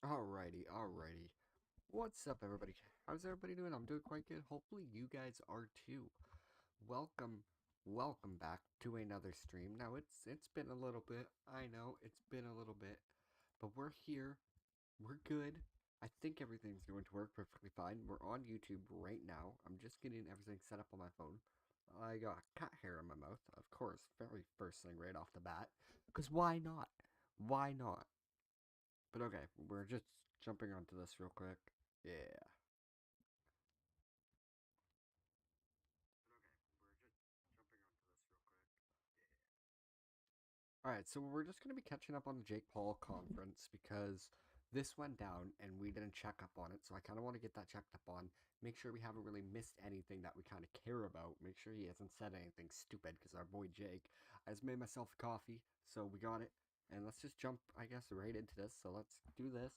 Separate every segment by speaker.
Speaker 1: Alrighty. What's up, everybody? How's everybody doing? I'm doing quite good. Hopefully, you guys are too. Welcome, welcome back to another stream. Now, it's been a little bit. I know it's been a little bit, but we're here. We're good. I think everything's going to work perfectly fine. We're on YouTube right now. I'm just getting everything set up on my phone. I got cat hair in my mouth, of course, very first thing right off the bat. Because why not? Why not? But okay, we're just jumping onto this real quick. Yeah. Alright, so we're just going to be catching up on the Jake Paul conference because this went down and we didn't check up on it. So I kind of want to get that checked up on. Make sure we haven't really missed anything that we kind of care about. Make sure he hasn't said anything stupid because our boy Jake. I just made myself a coffee, so we got it. And let's just jump, I guess, right into this. So let's do this.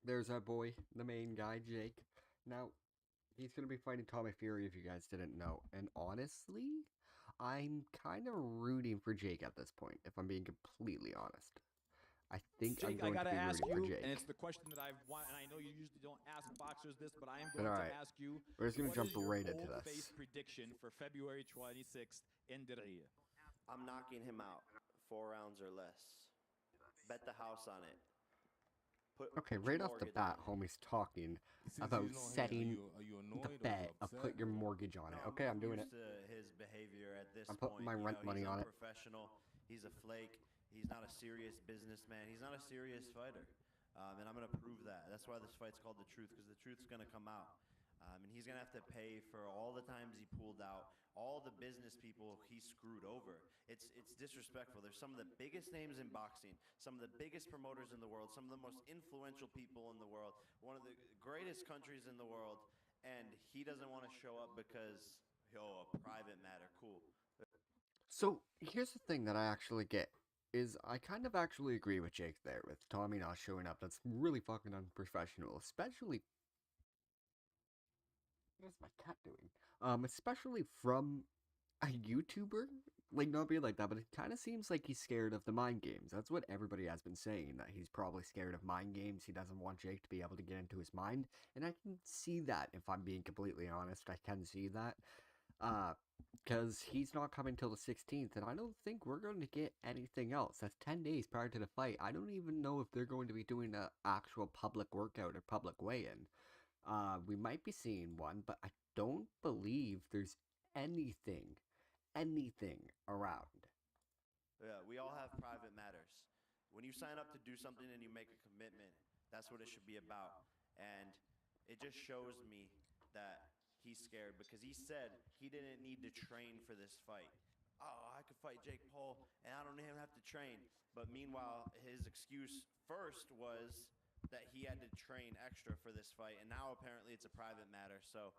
Speaker 1: There's our boy, the main guy, Jake. Now, he's going to be fighting Tommy Fury if you guys didn't know. And honestly, I'm kind of rooting for Jake at this point, if I'm being completely honest. I think I'm
Speaker 2: Jake, I
Speaker 1: going to
Speaker 2: gotta
Speaker 1: be
Speaker 2: ask
Speaker 1: rooting for
Speaker 2: you, and
Speaker 1: Jake.
Speaker 2: it's the question that I want, and I know you usually don't ask boxers this, but I am
Speaker 1: But
Speaker 2: going to
Speaker 1: alright,
Speaker 2: ask you,
Speaker 1: we're just going to
Speaker 2: what
Speaker 1: jump
Speaker 2: is your
Speaker 1: right into
Speaker 2: bold-faced
Speaker 1: this.
Speaker 2: prediction for February 26th in Diriyah?
Speaker 3: I'm knocking him out. 4 rounds or less. Bet the house on it.
Speaker 1: Okay,
Speaker 3: Put your
Speaker 1: right off the
Speaker 3: mortgage on
Speaker 1: bat,
Speaker 3: it.
Speaker 1: homie's talking
Speaker 4: Since
Speaker 1: about
Speaker 4: he's not here,
Speaker 1: setting
Speaker 4: are you
Speaker 1: the
Speaker 4: annoyed? Are you
Speaker 1: bet of
Speaker 4: upset?
Speaker 1: put your mortgage on it.
Speaker 3: No,
Speaker 1: Okay, I'm
Speaker 3: I'm
Speaker 1: doing it.
Speaker 3: used to his behavior at this
Speaker 1: I'm putting
Speaker 3: point.
Speaker 1: my rent money
Speaker 3: He's
Speaker 1: on it.
Speaker 3: unprofessional. He's a flake. He's not a serious businessman. He's not a serious fighter. And I'm going to prove that. That's why this fight's called The Truth, because the truth's going to come out. And he's going to have to pay for all the times he pulled out, all the business people he screwed over. It's disrespectful. There's some of the biggest names in boxing, some of the biggest promoters in the world, some of the most influential people in the world, one of the greatest countries in the world, and he doesn't want to show up because, a private matter. Cool.
Speaker 1: So here's the thing that I actually get is I kind of actually agree with Jake there with Tommy not showing up. That's really fucking unprofessional, especially what is my cat doing? Especially from a YouTuber. Like not being like that, but it kind of seems like he's scared of the mind games. That's what everybody has been saying, that he's probably scared of mind games. He doesn't want Jake to be able to get into his mind, and I can see that. If I'm being completely honest, I can see that. Uh, because he's not coming till the 16th, and I don't think we're going to get anything else. That's 10 days prior to the fight. I don't even know if they're going to be doing an actual public workout or public weigh-in. We might be seeing one, but I don't believe there's anything around.
Speaker 3: Yeah, we all have private matters. When you sign up to do something and you make a commitment, that's what it should be about. And it just shows me that he's scared because he said he didn't need to train for this fight. Oh, I could fight Jake Paul and I don't even have to train. But meanwhile, his excuse first was that he had to train extra for this fight, and now apparently it's a private matter. So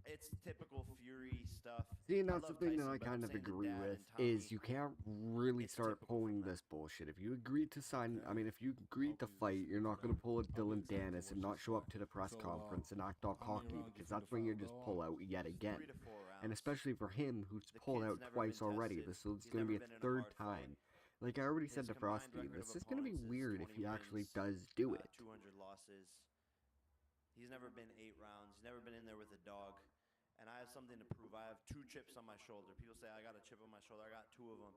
Speaker 3: it's typical Fury stuff.
Speaker 1: See, and
Speaker 3: I
Speaker 1: that's the
Speaker 3: love
Speaker 1: thing that
Speaker 3: Tyson,
Speaker 1: I
Speaker 3: but I'm
Speaker 1: kind of
Speaker 3: saying the
Speaker 1: agree
Speaker 3: dad
Speaker 1: with,
Speaker 3: and
Speaker 1: is
Speaker 3: Tommy,
Speaker 1: you can't really
Speaker 3: it's
Speaker 1: start
Speaker 3: typical
Speaker 1: pulling
Speaker 3: from them.
Speaker 1: this bullshit. If you agreed to sign, I
Speaker 4: Okay.
Speaker 1: mean, if you agreed to
Speaker 4: Okay,
Speaker 1: fight, you're not going to pull a
Speaker 4: I'll be
Speaker 1: Dylan
Speaker 4: excited to
Speaker 1: Dennis and
Speaker 4: watch
Speaker 1: not
Speaker 4: this
Speaker 1: show up
Speaker 4: fight.
Speaker 1: to the press
Speaker 4: So,
Speaker 1: conference and act all
Speaker 4: how many
Speaker 1: cocky,
Speaker 4: rounds you
Speaker 1: because
Speaker 4: think
Speaker 1: that's
Speaker 4: the
Speaker 1: when
Speaker 4: fight
Speaker 1: you
Speaker 4: will
Speaker 1: just
Speaker 4: go
Speaker 1: pull
Speaker 4: on?
Speaker 1: out yet again.
Speaker 3: 3 to 4 rounds.
Speaker 1: And especially for him, who's
Speaker 3: The
Speaker 1: pulled
Speaker 3: kid's
Speaker 1: out
Speaker 3: never
Speaker 1: twice
Speaker 3: been
Speaker 1: already,
Speaker 3: tested.
Speaker 1: this is
Speaker 3: He's
Speaker 1: going to
Speaker 3: never
Speaker 1: be a
Speaker 3: been in a
Speaker 1: third
Speaker 3: hard
Speaker 1: time.
Speaker 3: fight.
Speaker 1: Like I already said
Speaker 3: His
Speaker 1: to
Speaker 3: combined
Speaker 1: Frosty,
Speaker 3: record
Speaker 1: this
Speaker 3: of
Speaker 1: is going to be
Speaker 3: opponents is
Speaker 1: weird if
Speaker 3: 20
Speaker 1: he actually
Speaker 3: wins,
Speaker 1: does do it.
Speaker 3: 200 losses. He's never been 8 rounds. He's never been in there with a dog. And I have something to prove. I have 2 chips on my shoulder. People say I got a chip on my shoulder. I got 2 of them.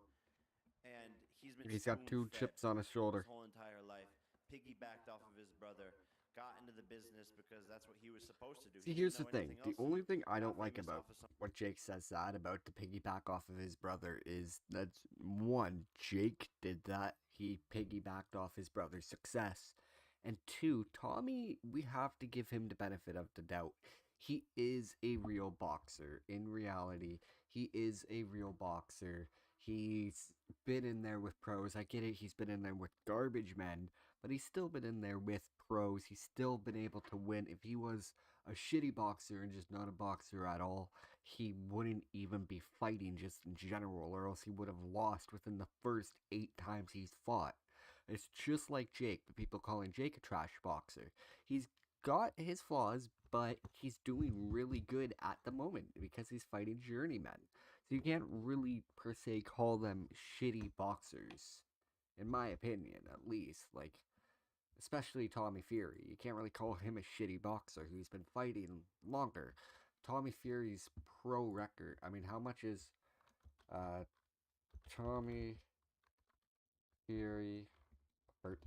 Speaker 3: And he's been
Speaker 1: He's got 2
Speaker 3: spoon-fed
Speaker 1: chips on his shoulder.
Speaker 3: his whole entire life. Piggybacked off of his brother. Got into the business because that's what he was supposed to do.
Speaker 1: See,
Speaker 3: He
Speaker 1: here's
Speaker 3: didn't
Speaker 1: the
Speaker 3: know
Speaker 1: thing.
Speaker 3: anything
Speaker 1: The
Speaker 3: else.
Speaker 1: only thing I
Speaker 3: Got
Speaker 1: don't like
Speaker 3: famous
Speaker 1: about
Speaker 3: off of some
Speaker 1: what Jake says that about the piggyback off of his brother is that's one, Jake did that. He piggybacked off his brother's success. And two, Tommy, we have to give him the benefit of the doubt. He is a real boxer. In reality, he is a real boxer. He's been in there with pros. I get it. He's been in there with garbage men, but he's still been in there with pros. He's still been able to win. If he was a shitty boxer and just not a boxer at all, he wouldn't even be fighting just in general, or else he would have lost within the first 8 times he's fought. It's just like Jake, but people calling Jake a trash boxer. He's got his flaws, but he's doing really good at the moment because he's fighting journeymen. So you can't really, per se, call them shitty boxers. In my opinion, at least. Like, especially Tommy Fury. You can't really call him a shitty boxer who's been fighting longer. Tommy Fury's pro record. I mean, how much is Tommy Fury hurt?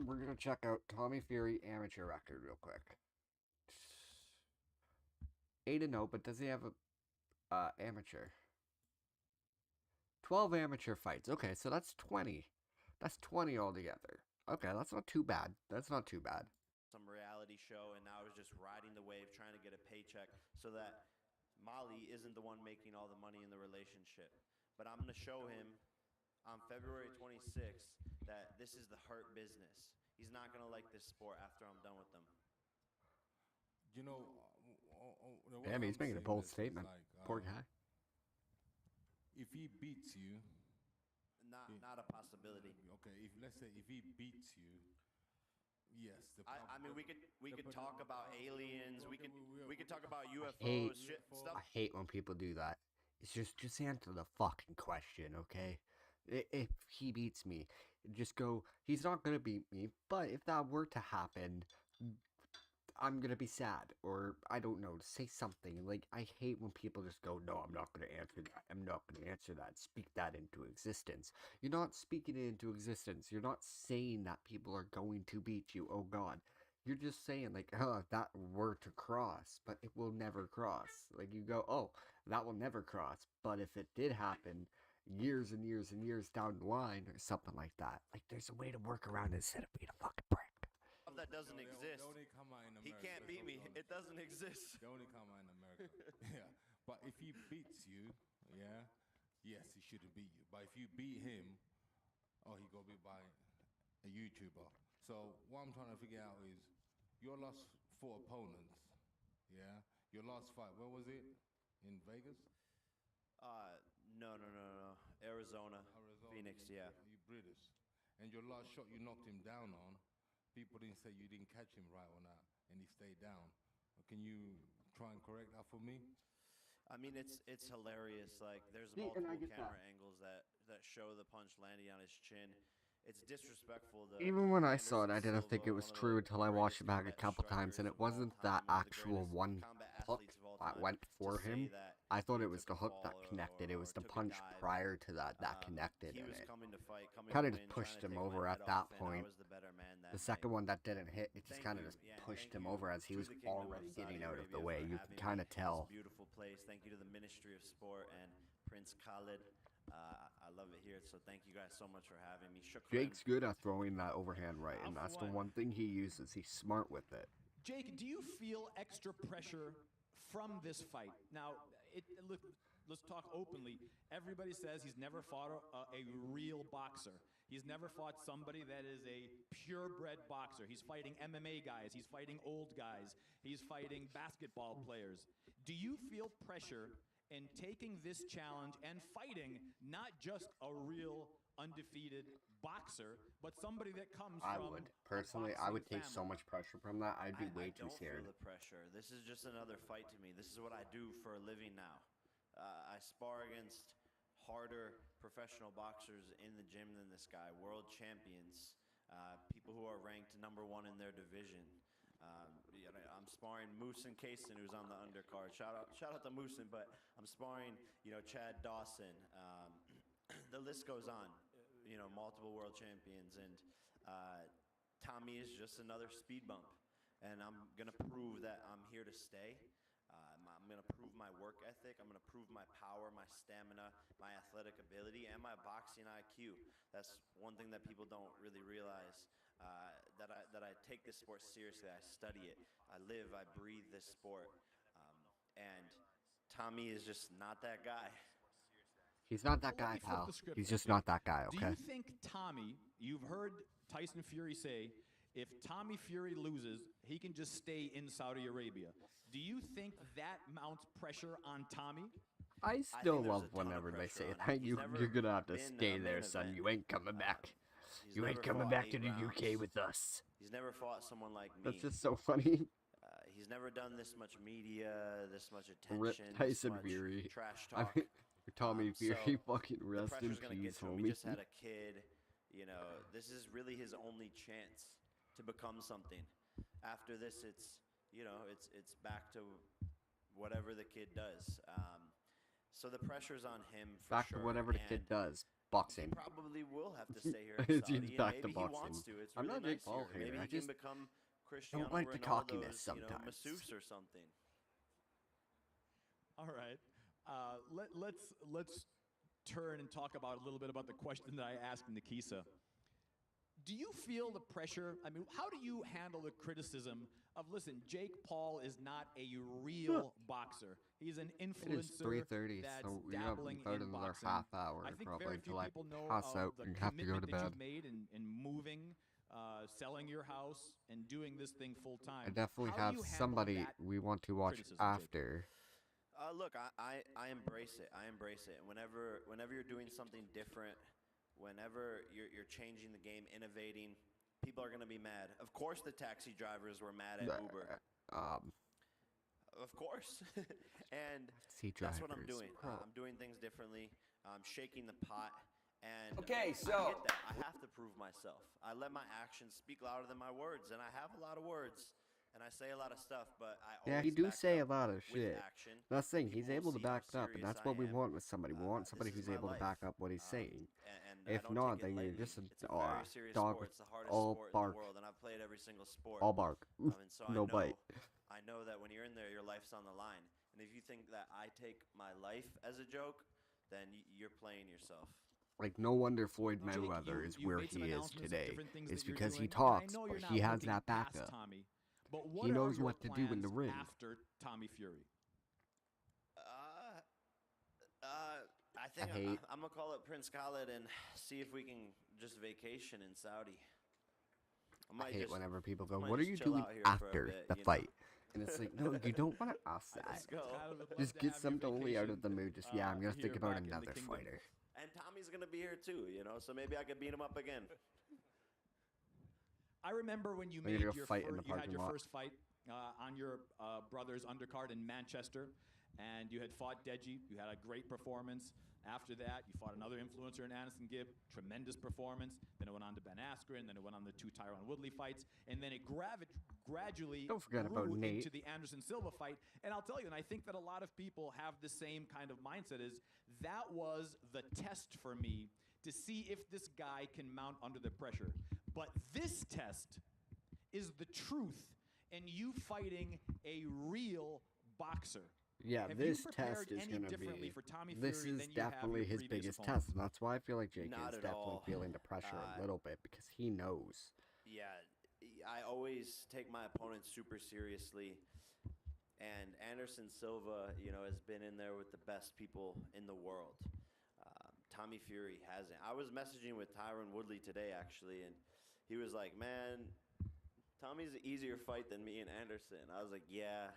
Speaker 1: We're gonna check out Tommy Fury amateur record real quick. 8-0, but does he have a amateur? 12 amateur fights. Okay, so that's 20. That's 20 altogether. Okay, that's not too bad. That's not too bad.
Speaker 3: Some reality show, and now I was just riding the wave, trying to get a paycheck so that Molly isn't the one making all the money in the relationship. But I'm going to show him on February 26th that this is the hurt business. He's not going to like this sport after I'm done with him.
Speaker 4: You know,
Speaker 1: Damn, he's making a bold statement. Poor guy.
Speaker 4: If he beats you,
Speaker 3: not a possibility.
Speaker 4: Okay, let's say if he beats you, yes.
Speaker 3: I mean, we could talk about aliens. We could talk about UFOs, stuff.
Speaker 1: I hate when people do that. It's just answer the fucking question, okay? If he beats me, just go. He's not gonna beat me, but if that were to happen, I'm gonna be sad, or I don't know, say something. Like, I hate when people just go, no, I'm not gonna answer that. I'm not gonna answer that. Speak that into existence. You're not speaking it into existence. You're not saying that people are going to beat you. Oh God. You're just saying, like, that were to cross, but it will never cross. Like, you go, oh, that will never cross. But if it did happen years and years and years down the line, or something like that, like, there's a way to work around it instead of being a fucking prick.
Speaker 3: That doesn't exist. He can't beat me. It doesn't exist.
Speaker 4: They only come out in America. Yeah. But if he beats you, yeah, yes, he shouldn't beat you. But if you beat him, oh, he got beat by a YouTuber. So what I'm trying to figure out is your last 4 opponents, yeah? Your last fight, where was it? In Vegas?
Speaker 3: No. Arizona. Phoenix, yeah.
Speaker 4: You British. And your last shot you knocked him down on, people didn't say you didn't catch him right on that, and he stayed down. Can you try and correct that for me?
Speaker 3: I mean, it's hilarious. Like, there's multiple camera angles that show the punch landing on his chin. It's disrespectful.
Speaker 1: Even when I saw it, I didn't think it was true until I watched it back a couple times, and it wasn't that actual one hook that went for him. I thought it was the hook that connected. It was the punch prior to that connected, and it kind of just pushed him over at that point. The second one that didn't hit, it just kind of just pushed him over as he was already getting out of the way. You can kind of tell.
Speaker 3: Beautiful place. Thank you to the Ministry of Sport and Prince Khalid. I love it here, so thank you guys so much for having me.
Speaker 1: Jake's good at throwing that overhand right, and that's the one thing he uses. He's smart with it.
Speaker 2: Jake, do you feel extra pressure from this fight? Now, look, let's talk openly. Everybody says he's never fought a real boxer. He's never fought somebody that is a purebred boxer. He's fighting MMA guys. He's fighting old guys. He's fighting basketball players. Do you feel pressure in taking this challenge and fighting not just a real undefeated boxer, but somebody that comes from
Speaker 1: I would. Personally, I would take so much pressure from that. I'd be way too scared.
Speaker 3: I don't feel the pressure. This is just another fight to me. This is what I do for a living now. I spar against harder professional boxers in the gym than this guy, world champions, people who are ranked #1 in their division. I'm sparring Moose and Kaysen, who's on the undercard. Shout out to Moosin, but I'm sparring, Chad Dawson. The list goes on. Multiple world champions, and Tommy is just another speed bump. And I'm gonna prove that I'm here to stay. I'm gonna prove my work ethic. I'm gonna prove my power, my stamina, my athletic ability, and my boxing IQ. That's one thing that people don't really realize. That I take this sport seriously. I study it. I live, I breathe this sport. And Tommy is just not that guy.
Speaker 1: He's not that guy, pal. He's just not that guy, okay?
Speaker 2: Do you think Tommy, you've heard Tyson Fury say, if Tommy Fury loses, he can just stay in Saudi Arabia. Do you think that mounts pressure on Tommy?
Speaker 1: I still love whenever they say that. You're going to have to stay there, son. You ain't coming back. You ain't coming back to the UK with us.
Speaker 3: He's never fought someone like me.
Speaker 1: That's just so funny.
Speaker 3: He's never done this much media, this much attention,
Speaker 1: Rip Tyson
Speaker 3: this much
Speaker 1: Fury.
Speaker 3: trash talk.
Speaker 1: I mean, Tommy Fury,
Speaker 3: So
Speaker 1: fucking
Speaker 3: the
Speaker 1: rest in
Speaker 3: pressure's gonna
Speaker 1: peace,
Speaker 3: get to him. He
Speaker 1: homie.
Speaker 3: just had a kid. You know, this is really his only chance to become something. After this, it's back to whatever the kid does. So the pressure's on him for
Speaker 1: Back
Speaker 3: sure.
Speaker 1: to whatever the
Speaker 3: and
Speaker 1: kid does.
Speaker 3: he
Speaker 1: Boxing.
Speaker 3: probably will have to stay here in
Speaker 1: It's
Speaker 3: Saudi, and
Speaker 1: back to
Speaker 3: maybe he wants
Speaker 1: boxing.
Speaker 3: to. It's
Speaker 1: I'm
Speaker 3: really
Speaker 1: not Jake
Speaker 3: nice
Speaker 1: Paul
Speaker 3: here.
Speaker 1: here,
Speaker 3: Maybe
Speaker 1: I
Speaker 3: he
Speaker 1: just
Speaker 3: can become Cristiano
Speaker 1: like the cockiness
Speaker 3: Ronaldo's,
Speaker 1: sometimes.
Speaker 3: masseuse or something.
Speaker 2: All right. Let's turn and talk about a little bit about the question that I asked Nikisa. Do you feel the pressure? I mean, how do you handle the criticism of, listen, Jake Paul is not a real boxer. He's an
Speaker 1: It is
Speaker 2: influencer
Speaker 1: 3:30,
Speaker 2: that's
Speaker 1: so we have
Speaker 2: dabbling
Speaker 1: about
Speaker 2: in
Speaker 1: another
Speaker 2: boxing.
Speaker 1: half hour
Speaker 2: I think
Speaker 1: probably
Speaker 2: very few
Speaker 1: until I
Speaker 2: people know
Speaker 1: pass
Speaker 2: of
Speaker 1: out
Speaker 2: the
Speaker 1: and have to go
Speaker 2: commitment
Speaker 1: to
Speaker 2: that
Speaker 1: bed.
Speaker 2: you've made in moving, selling your house, and doing this thing full time.
Speaker 1: I definitely
Speaker 2: How
Speaker 1: have
Speaker 2: do you handle
Speaker 1: somebody
Speaker 2: that
Speaker 1: we want to watch
Speaker 2: criticism, Jake?
Speaker 1: after.
Speaker 3: Look, I embrace it. I embrace it. Whenever you're doing something different, whenever you're changing the game, innovating, people are going to be mad. Of course, the taxi drivers were mad at Uber. Of course. And
Speaker 1: Taxi
Speaker 3: that's what I'm
Speaker 1: drivers,
Speaker 3: doing.
Speaker 1: bro.
Speaker 3: I'm doing things differently. I'm shaking the pot. And
Speaker 5: Okay,
Speaker 3: I
Speaker 5: so-
Speaker 3: get that. I have to prove myself. I let my actions speak louder than my words, and I have a lot of words, and I say a lot of stuff, but I
Speaker 1: Yeah,
Speaker 3: always
Speaker 1: he do
Speaker 3: back
Speaker 1: say
Speaker 3: it
Speaker 1: a
Speaker 3: up
Speaker 1: lot of
Speaker 3: with
Speaker 1: shit.
Speaker 3: action.
Speaker 1: That's the thing, he's
Speaker 3: People will
Speaker 1: able to
Speaker 3: see how
Speaker 1: back it up, and
Speaker 3: serious
Speaker 1: that's what
Speaker 3: I
Speaker 1: we
Speaker 3: am.
Speaker 1: want with somebody. We want somebody
Speaker 3: This is
Speaker 1: who's
Speaker 3: my
Speaker 1: able to back
Speaker 3: life.
Speaker 1: up what he's saying.
Speaker 3: And
Speaker 1: If
Speaker 3: I don't
Speaker 1: not,
Speaker 3: take it
Speaker 1: then you're
Speaker 3: lightly.
Speaker 1: just a
Speaker 3: it's a very serious
Speaker 1: dog
Speaker 3: sport.
Speaker 1: with
Speaker 3: It's the hardest
Speaker 1: all
Speaker 3: sport
Speaker 1: bark.
Speaker 3: in the world, and I've played every single sport.
Speaker 1: All bark.
Speaker 3: And so
Speaker 1: No bite.
Speaker 3: I know that when you're in there, your life's on the line. And if you think that I take my life as a joke, then you're playing yourself.
Speaker 1: Like, no wonder Floyd
Speaker 2: Jake,
Speaker 1: Mayweather is
Speaker 2: you
Speaker 1: where
Speaker 2: made some
Speaker 1: he is
Speaker 2: announcements of
Speaker 1: today.
Speaker 2: different things
Speaker 1: It's
Speaker 2: that you're
Speaker 1: because he
Speaker 2: doing, and I
Speaker 1: talks,
Speaker 2: know
Speaker 1: but
Speaker 2: you're not
Speaker 1: he has
Speaker 2: looking
Speaker 1: that
Speaker 2: past
Speaker 1: backup.
Speaker 2: Tommy, but what
Speaker 1: He
Speaker 2: are
Speaker 1: knows
Speaker 2: your
Speaker 1: what to do in the
Speaker 2: plans
Speaker 1: ring.
Speaker 2: after Tommy Fury?
Speaker 3: I think
Speaker 1: hate-
Speaker 3: I'm gonna call up Prince Khalid and see if we can just vacation in Saudi.
Speaker 1: I hate whenever people go,
Speaker 3: might
Speaker 1: "What are
Speaker 3: just
Speaker 1: you
Speaker 3: chill
Speaker 1: doing
Speaker 3: out here for a
Speaker 1: after
Speaker 3: bit,
Speaker 1: the
Speaker 3: you know?
Speaker 1: fight?" And it's like, no, you don't want to ask that.
Speaker 3: Let's go.
Speaker 2: Tyler would love
Speaker 1: Just
Speaker 2: to
Speaker 1: get
Speaker 2: have
Speaker 1: some
Speaker 2: you
Speaker 1: totally out of the
Speaker 2: vacation,
Speaker 1: mood. Just, yeah, I'm going to think
Speaker 2: here
Speaker 1: about
Speaker 2: back in the
Speaker 1: another
Speaker 2: kingdom.
Speaker 1: fighter.
Speaker 3: And Tommy's gonna be here too, so maybe I could beat him up again.
Speaker 2: I remember when you
Speaker 1: We're
Speaker 2: made
Speaker 1: gonna go
Speaker 2: your
Speaker 1: fight in the
Speaker 2: you had
Speaker 1: parking
Speaker 2: your
Speaker 1: lot.
Speaker 2: first fight on your brother's undercard in Manchester, and you had fought Deji. You had a great performance. After that, you fought another influencer in Anderson Gibb. Tremendous performance. Then it went on to Ben Askren. Then it went on the 2 Tyron Woodley fights. And then it gradually
Speaker 1: Don't forget about
Speaker 2: grew
Speaker 1: Nate.
Speaker 2: into the Anderson Silva fight. And I'll tell you, and I think that a lot of people have the same kind of mindset, is that was the test for me to see if this guy can mount under the pressure. But this test is the truth, and you fighting a real boxer.
Speaker 1: Yeah,
Speaker 2: Have
Speaker 1: this
Speaker 2: you prepared
Speaker 1: test is
Speaker 2: any
Speaker 1: going to
Speaker 2: differently
Speaker 1: be.
Speaker 2: for Tommy
Speaker 1: This
Speaker 2: Fury
Speaker 1: is
Speaker 2: than you have
Speaker 1: definitely
Speaker 2: your
Speaker 1: his
Speaker 2: previous
Speaker 1: biggest
Speaker 2: opponents?
Speaker 1: test, and that's why I feel like Jake
Speaker 3: Not
Speaker 1: is
Speaker 3: at
Speaker 1: definitely
Speaker 3: all.
Speaker 1: feeling the pressure a little bit because he knows.
Speaker 3: Yeah, I always take my opponents super seriously. And Anderson Silva, has been in there with the best people in the world. Tommy Fury hasn't. I was messaging with Tyron Woodley today, actually, and he was like, man, Tommy's an easier fight than me and Anderson. I was like, yeah,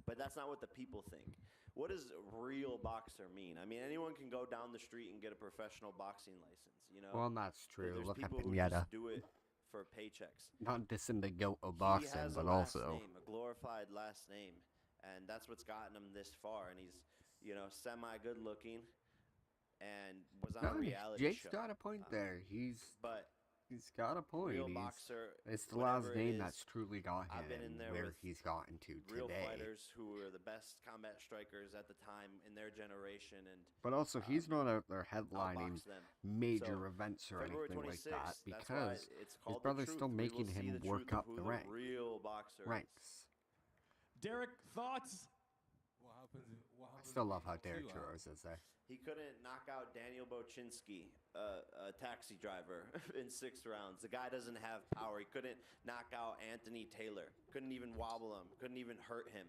Speaker 3: but that's not what the people think. What does real boxer mean? I mean, anyone can go down the street and get a professional boxing license,
Speaker 1: Well, that's true.
Speaker 3: There's
Speaker 1: Look at
Speaker 3: people who
Speaker 1: Pinata.
Speaker 3: just do it for paychecks.
Speaker 1: Not dissing the guilt of
Speaker 3: He
Speaker 1: boxing,
Speaker 3: has
Speaker 1: but
Speaker 3: a last
Speaker 1: also.
Speaker 3: name, a glorified last name, and that's what's gotten him this far. And he's, semi-good looking, and was on a
Speaker 1: No,
Speaker 3: reality
Speaker 1: Jake's
Speaker 3: show.
Speaker 1: got a point there. He's got a point.
Speaker 3: Real boxer.
Speaker 1: It's the
Speaker 3: whatever
Speaker 1: last
Speaker 3: it
Speaker 1: name
Speaker 3: is,
Speaker 1: that's truly got him
Speaker 3: I've been in there
Speaker 1: where
Speaker 3: with
Speaker 1: he's gotten to
Speaker 3: real
Speaker 1: today.
Speaker 3: fighters who were the best combat strikers at the time in their generation, and
Speaker 1: But also, he's not out there headlining
Speaker 3: outboxed them.
Speaker 1: major
Speaker 3: So,
Speaker 1: events or
Speaker 3: February
Speaker 1: anything like
Speaker 3: 26th,
Speaker 1: that
Speaker 3: that's why
Speaker 1: because
Speaker 3: it's
Speaker 1: his
Speaker 3: called The
Speaker 1: brother's
Speaker 3: Truth.
Speaker 1: still
Speaker 3: We
Speaker 1: making
Speaker 3: will see
Speaker 1: him
Speaker 3: the
Speaker 1: work
Speaker 3: truth of
Speaker 1: up
Speaker 3: who
Speaker 1: the
Speaker 3: the
Speaker 1: rank.
Speaker 3: real boxer is.
Speaker 1: ranks.
Speaker 2: Derek, thoughts?
Speaker 4: What happens? What
Speaker 1: I
Speaker 4: happens
Speaker 1: still
Speaker 4: if
Speaker 1: love
Speaker 4: he
Speaker 1: how
Speaker 4: knocks
Speaker 1: Derek
Speaker 4: you out?
Speaker 1: Churros is there.
Speaker 3: He couldn't knock out Daniel Bochinski, a taxi driver, in 6 rounds. The guy doesn't have power. He couldn't knock out Anthony Taylor. Couldn't even wobble him. Couldn't even hurt him.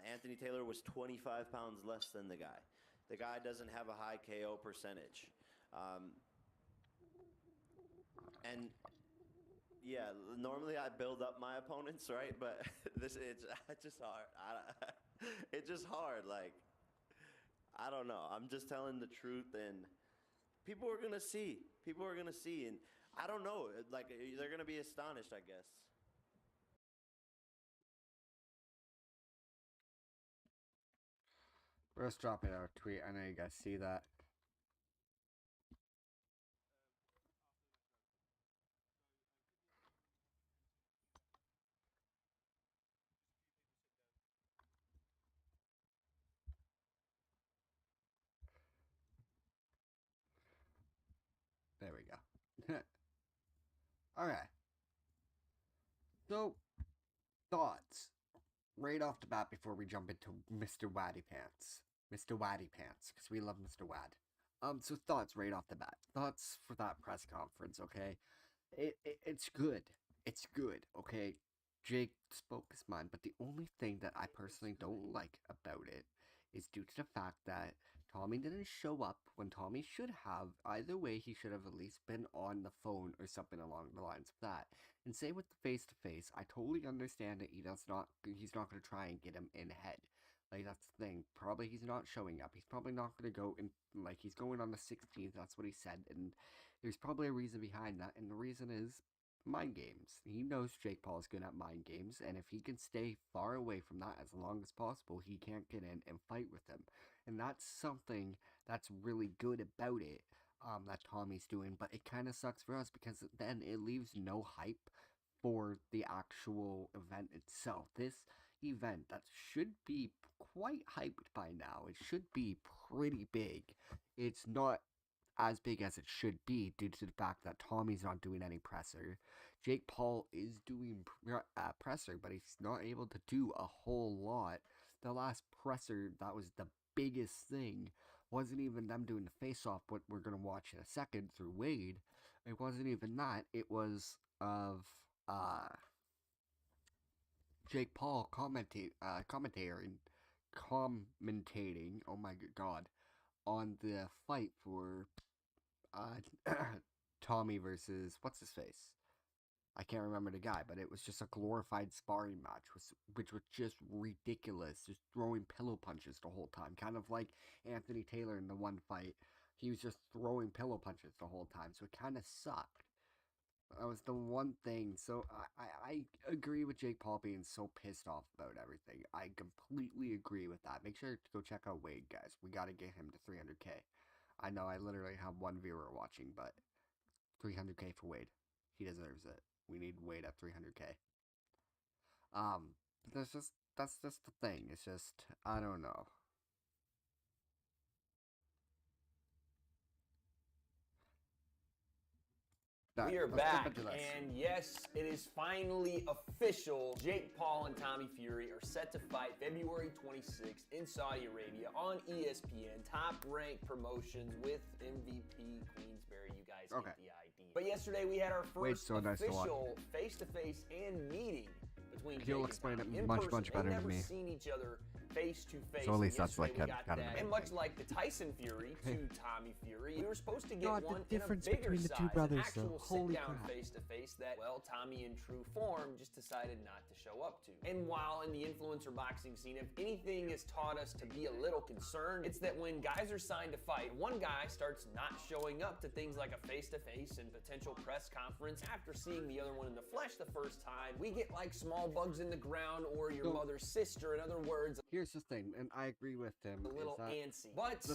Speaker 3: Anthony Taylor was 25 pounds less than the guy. The guy doesn't have a high KO percentage. And yeah, normally I build up my opponents, right? But it's just hard. It's just hard. Like, I don't know. I'm just telling the truth, and people are gonna see. People are gonna see, and I don't know. Like, they're gonna be astonished, I guess.
Speaker 1: We're just dropping out a tweet. I know you guys see that. There we go. Alright. So, thoughts. Right off the bat before we jump into Mr. Waddy Pants. Mr. Waddy Pants, because we love Mr. Wad. So thoughts right off the bat. Thoughts for that press conference, okay? It's good. It's good, okay? Jake spoke his mind, but the only thing that I personally don't like about it is due to the fact that Tommy didn't show up when Tommy should have. Either way, he should have at least been on the phone or something along the lines of that. And same with the face to face. I totally understand that he's not going to try and get him in head. Like, that's the thing. Probably he's not showing up. He's probably not going to go in, like, he's going on the 16th. That's what he said. And there's probably a reason behind that. And the reason is mind games. He knows Jake Paul is good at mind games. And if he can stay far away from that as long as possible, he can't get in and fight with him. And that's something that's really good about it. That Tommy's doing, but it kind of sucks for us because then it leaves no hype for the actual event itself. This event that should be quite hyped by now, it should be pretty big. It's not as big as it should be due to the fact that Tommy's not doing any presser. Jake Paul is doing presser, but he's not able to do a whole lot. The last presser that was the biggest thing wasn't even them doing the face-off, what we're going to watch in a second through Wade. It wasn't even that. It was of Jake Paul commentating, oh my god, on the fight for Tommy versus, what's his face? I can't remember the guy, but it was just a glorified sparring match, which was just ridiculous. Just throwing pillow punches the whole time. Kind of like Anthony Taylor in the one fight. He was just throwing pillow punches the whole time, so it kind of sucked. That was the one thing. So I agree with Jake Paul being so pissed off about everything. I completely agree with that. Make sure to go check out Wade, guys. We got to get him to 300K. I know I literally have one viewer watching, but 300K for Wade. He deserves it. We need Wade at 300K. That's just the thing. It's just, I don't know.
Speaker 5: We are back, and yes, it is finally official. Jake Paul and Tommy Fury are set to fight February 26th in Saudi Arabia on ESPN. Top-ranked promotions with MVP Queensberry. You guys get the idea. But yesterday we had our first official face-to-face and meeting between Jake and Tommy in person.
Speaker 1: Much better than me.
Speaker 5: Never seen each other face to face.
Speaker 1: So at least that's like
Speaker 5: kind of and much like the Tyson Fury to Tommy Fury, we were supposed to get one in a bigger size, an actual sit-down face-to-face that, well, Tommy in true form just decided not to show up to. And while in the influencer boxing scene, if anything has taught us to be a little concerned, it's that when guys are signed to fight, one guy starts not showing up to things like a face-to-face and potential press conference after seeing the other one in the flesh the first time. We get like small bugs in the ground or your mother's sister. In other words,
Speaker 1: here's the thing, and I agree with him.
Speaker 5: A little antsy. But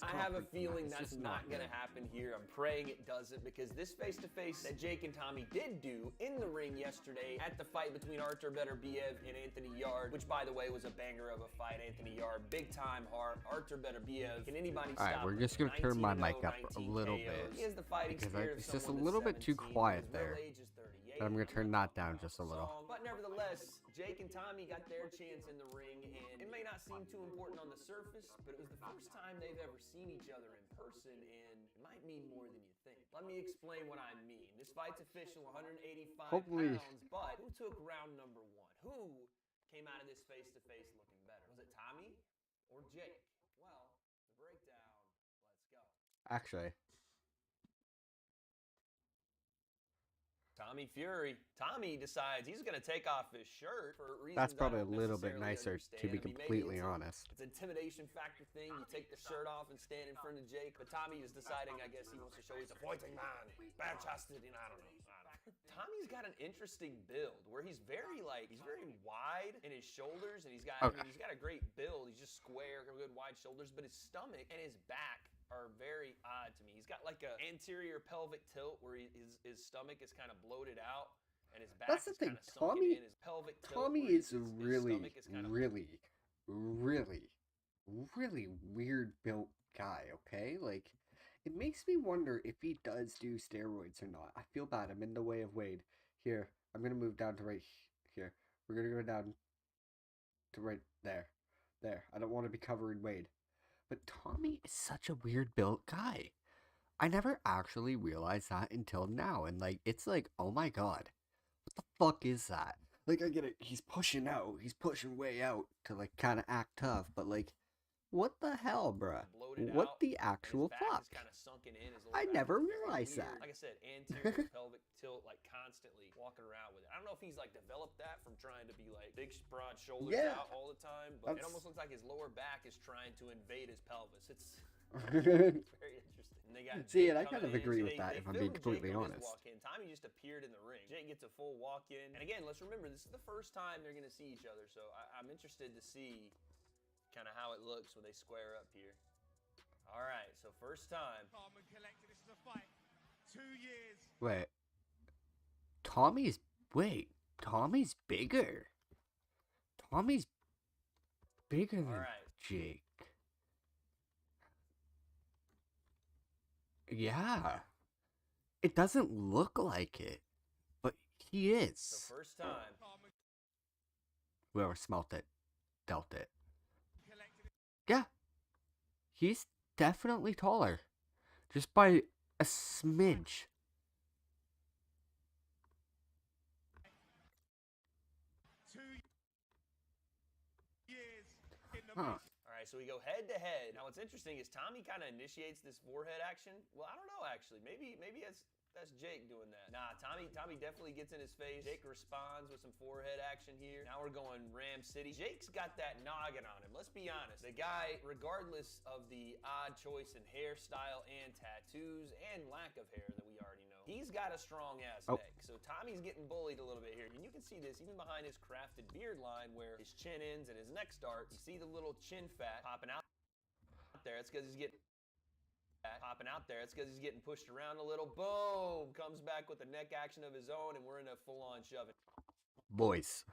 Speaker 5: I have a feeling that's not going to happen here. I'm praying it doesn't, because this face-to-face that Jake and Tommy did do in the ring yesterday at the fight between Artur Beterbiev and Anthony Yarde, which, by the way, was a banger of a fight. Anthony Yarde, big-time heart. Artur Beterbiev, can anybody stop him?
Speaker 1: Alright, we're just going to turn my mic up a little bit,
Speaker 5: He has the fighting spirit of
Speaker 1: it's just a
Speaker 5: someone
Speaker 1: little
Speaker 5: that's
Speaker 1: bit too
Speaker 5: 17.
Speaker 1: quiet
Speaker 5: His real
Speaker 1: there.
Speaker 5: age is 38.
Speaker 1: I'm going to turn that down just a little.
Speaker 5: But nevertheless, Jake and Tommy got their chance in the ring, and it may not seem too important on the surface, but it was the first time they've ever seen each other in person, and it might mean more than you think. Let me explain what I mean. This fight's official, 185 pounds, but who took round number one? Who came out of this face-to-face looking better? Was it Tommy or Jake? Well, the breakdown, let's go.
Speaker 1: Actually,
Speaker 5: Tommy Fury. Tommy decides he's going to take off his shirt for reasons
Speaker 1: That's probably
Speaker 5: I don't
Speaker 1: a little bit
Speaker 5: necessarily
Speaker 1: nicer, to be
Speaker 5: understand. I mean, maybe
Speaker 1: completely
Speaker 5: it's
Speaker 1: honest.
Speaker 5: It's an intimidation factor thing. You take the shirt off and stand in front of Jake. But Tommy is deciding, I guess, he wants to show he's a fighting man. Bare-chested, I don't know. Tommy's got an interesting build where he's very wide in his shoulders, and he's got he's got a great build. He's just square, good wide shoulders, but his stomach and his back are very odd to me. He's got like a anterior pelvic tilt where his stomach is kind of bloated out and his back
Speaker 1: That's the
Speaker 5: is
Speaker 1: thing.
Speaker 5: kind of sunken in. His pelvic tilt. Tommy is really
Speaker 1: weird built guy, okay? Like, it makes me wonder if he does do steroids or not. I feel bad. I'm in the way of Wade. Here, I'm going to move down to right here. We're going to go down to right there. There. I don't want to be covering Wade. But Tommy is such a weird built guy. I never actually realized that until now. And, like, it's like, oh my god. What the fuck is that? Like, I get it. He's pushing out. He's pushing way out to, like, kind of act tough. But, like, what the hell, bruh? What the actual fuck? I never realized that.
Speaker 5: Like I said, anterior pelvic tilt, like constantly walking around with it. I don't know if he's like developed that from trying to be like big, broad shoulders out all the time, but it almost looks like his lower back is trying to invade his pelvis. It's very interesting. And they got
Speaker 1: See, and I kind of agree with that, if I'm being completely honest.
Speaker 5: Tommy just appeared in the ring. Jake gets a full walk-in. And again, let's remember, this is the first time they're going to see each other, so I'm interested to see kind of how it looks when they square up here. All right, so first time.
Speaker 2: This is a fight. 2 years.
Speaker 1: Wait, Tommy's bigger. Tommy's bigger than Jake. Yeah. It doesn't look like it, but he is.
Speaker 5: So first time.
Speaker 1: Whoever smelt it, dealt it. Yeah. He's definitely taller. Just by a smidge. Huh.
Speaker 5: Alright, so we go head to head. Now what's interesting is Tommy kind of initiates this forehead action. Well, I don't know actually. Maybe that's Jake doing that. Nah, Tommy definitely gets in his face. Jake responds with some forehead action here. Now we're going Ram City. Jake's got that noggin on him. Let's be honest. The guy, regardless of the odd choice in hairstyle and tattoos and lack of hair that we already know, he's got a strong ass neck. So Tommy's getting bullied a little bit here. And you can see this even behind his crafted beard line where his chin ends and his neck starts. You see the little chin fat popping out there. It's because he's getting It's getting pushed around a little. Boom! Comes back with a neck action of his own, and we're in a full-on shoving.
Speaker 1: Boys,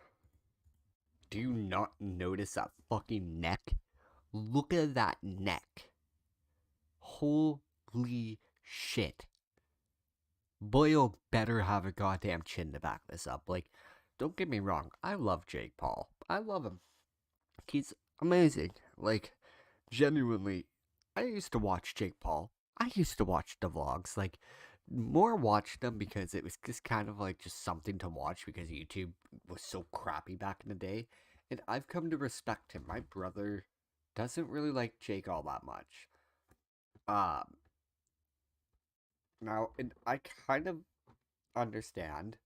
Speaker 1: do you not notice that fucking neck? Look at that neck. Holy shit. Boyle better have a goddamn chin to back this up. Like, don't get me wrong. I love Jake Paul. I love him. He's amazing. Like, genuinely, I used to watch Jake Paul. I used to watch the vlogs. Like, more watch them because it was just kind of like just something to watch because YouTube was so crappy back in the day. And I've come to respect him. My brother doesn't really like Jake all that much. Now, and I kind of understand.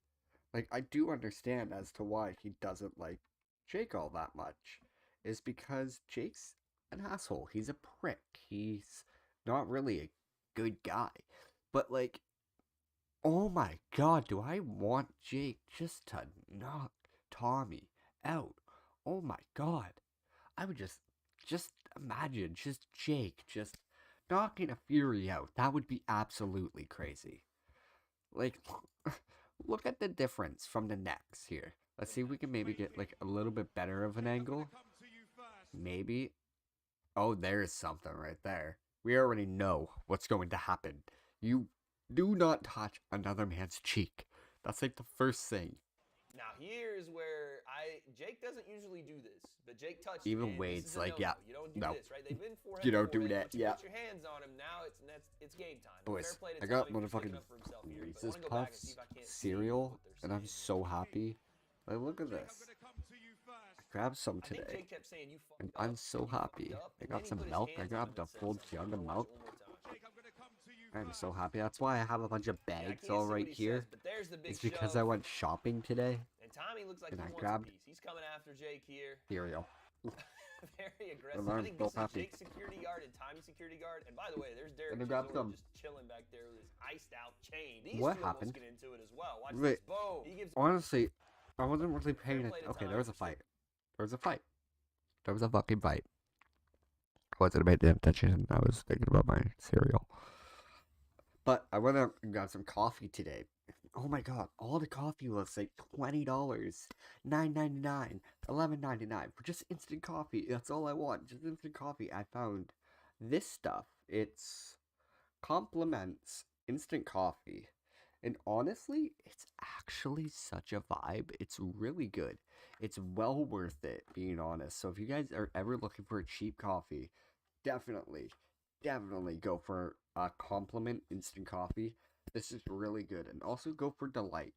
Speaker 1: Like, I do understand as to why he doesn't like Jake all that much. Is because Jake's an asshole. He's a prick. He's not really a good guy. But, like, oh my god, do I want Jake just to knock Tommy out? Oh my god. I would just imagine just Jake just knocking a Fury out. That would be absolutely crazy. Like, look at the difference from the necks here. Let's see if we can maybe get, like, a little bit better of an angle. Maybe. Oh, there's something right there. We already know what's going to happen. You do not touch another man's cheek. That's like the first thing.
Speaker 5: Now here's where Jake doesn't usually do this, but Jake touched
Speaker 1: even Wade's like, yeah,
Speaker 5: you don't do this, right? They've been
Speaker 1: you don't do that, yeah.
Speaker 5: Put your hands on him. Now it's game time.
Speaker 1: Boys, I got motherfucking Reese's Puffs cereal, and I'm so happy. Like, look at this. I grabbed some today, and I'm so happy. I got some milk. I grabbed a full jug of milk. I'm so happy. That's why I have a bunch of bags all right here.
Speaker 5: Says, but there's the big
Speaker 1: it's because
Speaker 5: shove.
Speaker 1: I went shopping today.
Speaker 5: And Tommy looks like
Speaker 1: and
Speaker 5: he
Speaker 1: I
Speaker 5: wants
Speaker 1: grabbed
Speaker 5: a piece. He's coming after Jake here.
Speaker 1: cereal.
Speaker 5: Very aggressive. I think this is Jake's security guard and Tommy's security guard. And by the way, there's Derek just chilling back there with his iced out chain. These
Speaker 1: what
Speaker 5: two
Speaker 1: happened?
Speaker 5: Get into it as well. Watch
Speaker 1: Wait,
Speaker 5: this. Boom. He gives
Speaker 1: honestly, I wasn't really paying it. Okay, there was a fight. There was a fight. There was a fucking fight. I wasn't paying attention. I was thinking about my cereal. But I went out and got some coffee today. Oh my god, all the coffee was like $20, $9.99, $11.99 for just instant coffee. That's all I want, just instant coffee. I found this stuff. It's compliments instant coffee. And honestly, it's actually such a vibe. It's really good. It's well worth it, being honest. So if you guys are ever looking for a cheap coffee, definitely go for a compliment instant coffee. This is really good. And also go for Delight.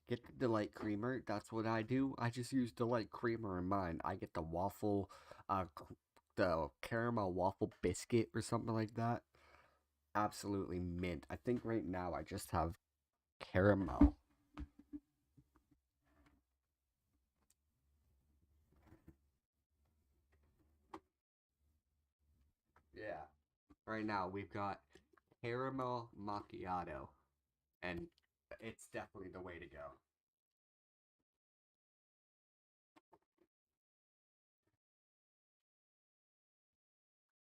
Speaker 1: Get the Delight creamer. That's what I do. I just use Delight creamer in mine. I get the waffle, the caramel waffle biscuit or something like that. Absolutely mint. I think right now I just have caramel. Yeah. Right now we've got caramel macchiato. And it's definitely the way to go.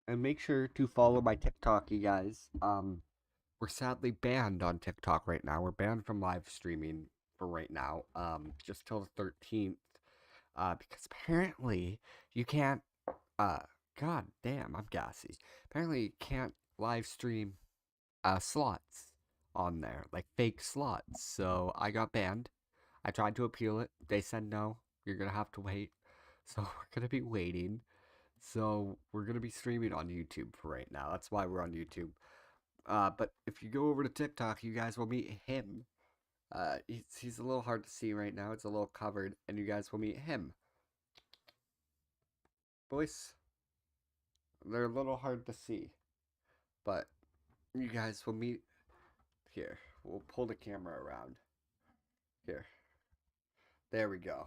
Speaker 1: And make sure to follow my TikTok, you guys. We're sadly banned on TikTok right now. We're banned from live streaming for right now. Just till the 13th. Because apparently you can't. God damn, I'm gassy. Apparently you can't live stream slots on there, like fake slots. So I got banned. I tried to appeal it. They said no. You're gonna have to wait. So we're gonna be waiting. So we're gonna be streaming on YouTube for right now. That's why we're on YouTube. But if you go over to TikTok, you guys will meet him. He's a little hard to see right now. It's a little covered, and you guys will meet him. Boys, they're a little hard to see, but you guys will meet here. We'll pull the camera around. Here. There we go.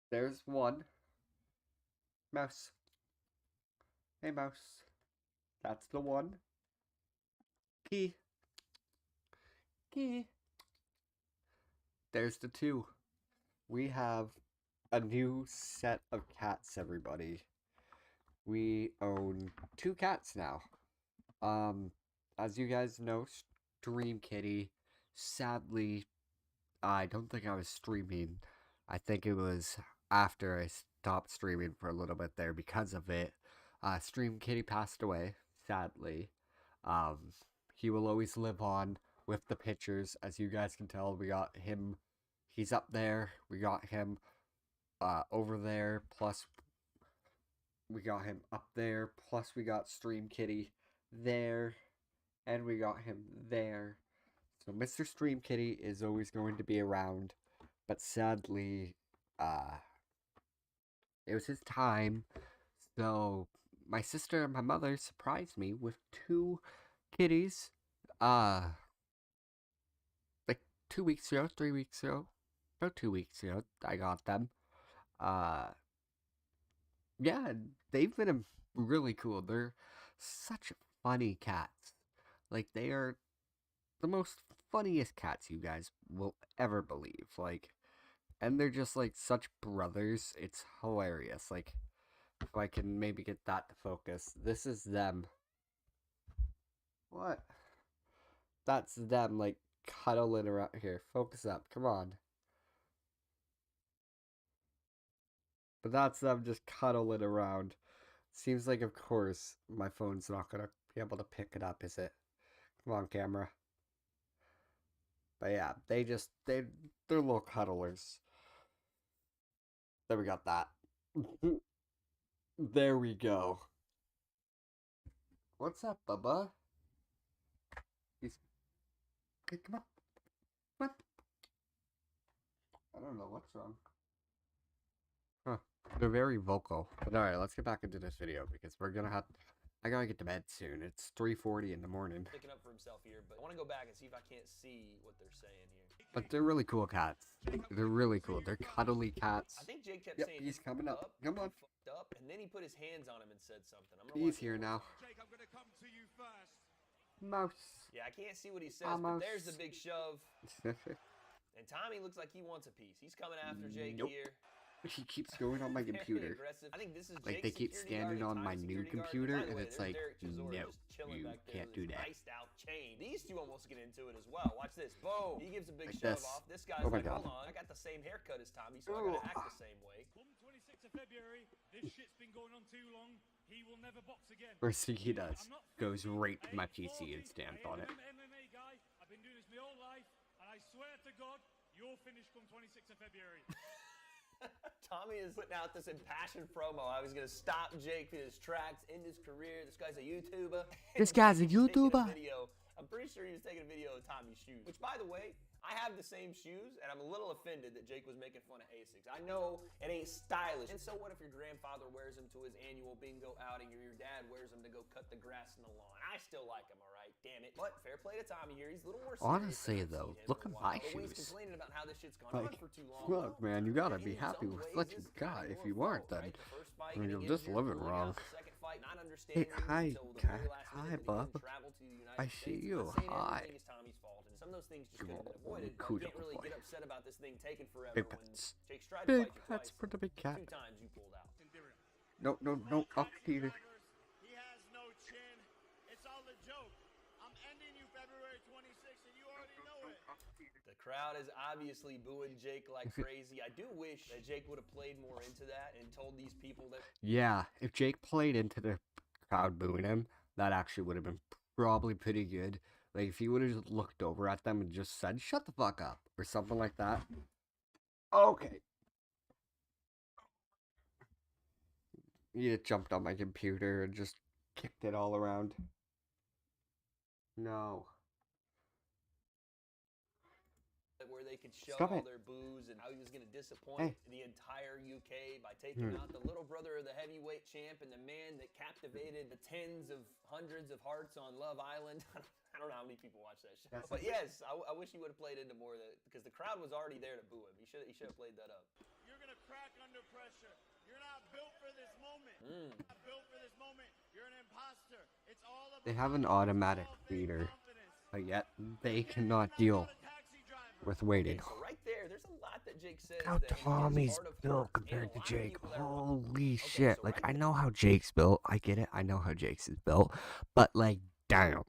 Speaker 1: There's one. Mouse. Hey, mouse. That's the one. Key. Key. There's the two. We have a new set of cats, everybody. We own 2 cats now. As you guys know, Stream Kitty, sadly, I don't think I was streaming. I think it was after I stopped streaming for a little bit there because of it. Stream Kitty passed away, sadly. He will always live on with the pictures. As you guys can tell, we got him. He's up there. We got him over there. Plus, we got him up there. Plus, we got Stream Kitty there. And we got him there. So Mr. Stream Kitty is always going to be around. But sadly, it was his time. So my sister and my mother surprised me with 2 kitties. Like 2 weeks ago, 3 weeks ago. About 2 weeks ago, I got them. Yeah, they've been really cool. They're such funny cats. Like, they are the most funniest cats you guys will ever believe. Like, and they're just like such brothers. It's hilarious. Like, if I can maybe get that to focus. This is them. What? That's them, like, cuddling around here. Focus up. Come on. But that's them just cuddling around. Seems like, of course, my phone's not gonna be able to pick it up, is it? Come on, camera. But yeah, they're little cuddlers. There, we got that. There we go. What's up, Bubba? He's... Hey, come on. Come on. I don't know what's wrong. Huh. They're very vocal. But alright, let's get back into this video because we're gonna have... I gotta get to bed soon. It's 3:40 in the morning.
Speaker 5: Picking up for himself here, but I want to go back and see if I can't see what they're saying here.
Speaker 1: But they're really cool cats. They're really cool. They're cuddly cats.
Speaker 5: I think Jake kept
Speaker 1: Yep,
Speaker 5: saying
Speaker 1: he's coming up. Come on.
Speaker 5: Fucked up, and then he put his hands on him and said something.
Speaker 1: He's here now.
Speaker 6: Jake, I'm gonna come to you first.
Speaker 1: Mouse.
Speaker 5: Yeah, I can't see what he says, but there's the big shove. And Tommy looks like he wants a piece. He's coming after Jake here.
Speaker 1: He keeps going on my computer.
Speaker 5: I think this is
Speaker 1: Like, they keep standing on my new computer, and it's like, no, you can't do that.
Speaker 5: Iced out chain. These two almost get into it as well. Watch this. Boom. He gives a big
Speaker 1: Like
Speaker 5: shove
Speaker 1: this.
Speaker 5: off. This guy's
Speaker 1: Oh my
Speaker 5: like,
Speaker 1: God.
Speaker 5: hold on. I got the same haircut as Tommy, so I gotta act the same way.
Speaker 6: Come 26th of February, this shit's been going on too long. He will never box again.
Speaker 1: First thing he does, goes right to my PC and stands on it.
Speaker 6: MMA guy. I've been doing this my whole life, and I swear to God, you'll finish come 26th of February.
Speaker 5: Tommy is putting out this impassioned promo. I was gonna stop Jake in his tracks, end his career. This guy's a YouTuber.
Speaker 1: This guy's a
Speaker 5: He's taking
Speaker 1: YouTuber.
Speaker 5: video. I'm pretty sure he was taking a video of Tommy's shoes. Which, by the way, I have the same shoes, and I'm a little offended that Jake was making fun of Asics. I know it ain't stylish. And so what if your grandfather wears them to his annual bingo outing, or your dad wears them to go cut the grass in the lawn? I still like them, all right? Damn it. But fair play to Tommy here. He's a little more serious
Speaker 1: Honestly,
Speaker 5: than I've
Speaker 1: though,
Speaker 5: seen him
Speaker 1: look
Speaker 5: in a
Speaker 1: at
Speaker 5: while.
Speaker 1: my
Speaker 5: Although he's
Speaker 1: shoes.
Speaker 5: complaining about how this shit's gone
Speaker 1: Like,
Speaker 5: on for too long.
Speaker 1: look, man, you gotta be
Speaker 5: In
Speaker 1: happy
Speaker 5: some
Speaker 1: with
Speaker 5: ways,
Speaker 1: what
Speaker 5: this
Speaker 1: you
Speaker 5: is kinda
Speaker 1: got. If
Speaker 5: your
Speaker 1: you weren't,
Speaker 5: fault,
Speaker 1: then
Speaker 5: right? The first fight
Speaker 1: you're
Speaker 5: getting
Speaker 1: just
Speaker 5: injured,
Speaker 1: living
Speaker 5: pulling out,
Speaker 1: wrong.
Speaker 5: the second fight, not understanding
Speaker 1: hi,
Speaker 5: until the very last
Speaker 1: hi,
Speaker 5: minute that he
Speaker 1: bub.
Speaker 5: couldn't travel to the United
Speaker 1: I
Speaker 5: States.
Speaker 1: see
Speaker 5: I'm
Speaker 1: you.
Speaker 5: not saying
Speaker 1: Hi.
Speaker 5: everything is Tommy's fault, and some of those things just could have been
Speaker 1: Oh,
Speaker 5: avoided. But
Speaker 1: cool
Speaker 5: you can't really
Speaker 1: boy.
Speaker 5: get upset about this thing taking forever
Speaker 1: Big
Speaker 5: when
Speaker 1: pets.
Speaker 5: Jake tried to
Speaker 1: Big
Speaker 5: fight you
Speaker 1: pets
Speaker 5: twice.
Speaker 1: for the big cat.
Speaker 5: 2 times you pulled out.
Speaker 1: No, up, Peter.
Speaker 3: He has no chin. It's all a joke. I'm ending you February 26th, and you already know it.
Speaker 5: The crowd is obviously booing Jake like crazy. I do wish that Jake would have played more into that and told these people that
Speaker 1: Yeah, if Jake played into the crowd booing him, that actually would have been probably pretty good. Like, if he would have just looked over at them and just said, shut the fuck up, or something like that. Okay. He just jumped on my computer and just kicked it all around. No.
Speaker 5: where they could show
Speaker 1: Stop
Speaker 5: all
Speaker 1: it.
Speaker 5: their booze and how he was going to disappoint the entire UK by taking out the little brother of the heavyweight champ and the man that captivated the tens of hundreds of hearts on Love Island. I don't know how many people watch that show. But yes, I wish he would have played into more of that, because the crowd was already there to boo him. He should have played that up.
Speaker 3: You're going to crack under pressure. You're not built for this moment. You're not built for this moment. You're an imposter. It's all about
Speaker 1: They have an automatic reader, but yet they cannot deal with waiting.
Speaker 5: So right there, there's a lot that Jake says.
Speaker 1: How
Speaker 5: that is
Speaker 1: Tommy's
Speaker 5: part of
Speaker 1: built
Speaker 5: hurt,
Speaker 1: compared
Speaker 5: and a
Speaker 1: to
Speaker 5: lot of
Speaker 1: Jake.
Speaker 5: people that are
Speaker 1: Holy
Speaker 5: so
Speaker 1: shit. Like,
Speaker 5: right
Speaker 1: I
Speaker 5: there-
Speaker 1: know how Jake's built. I get it. I know how Jake's is built. But, like, damn.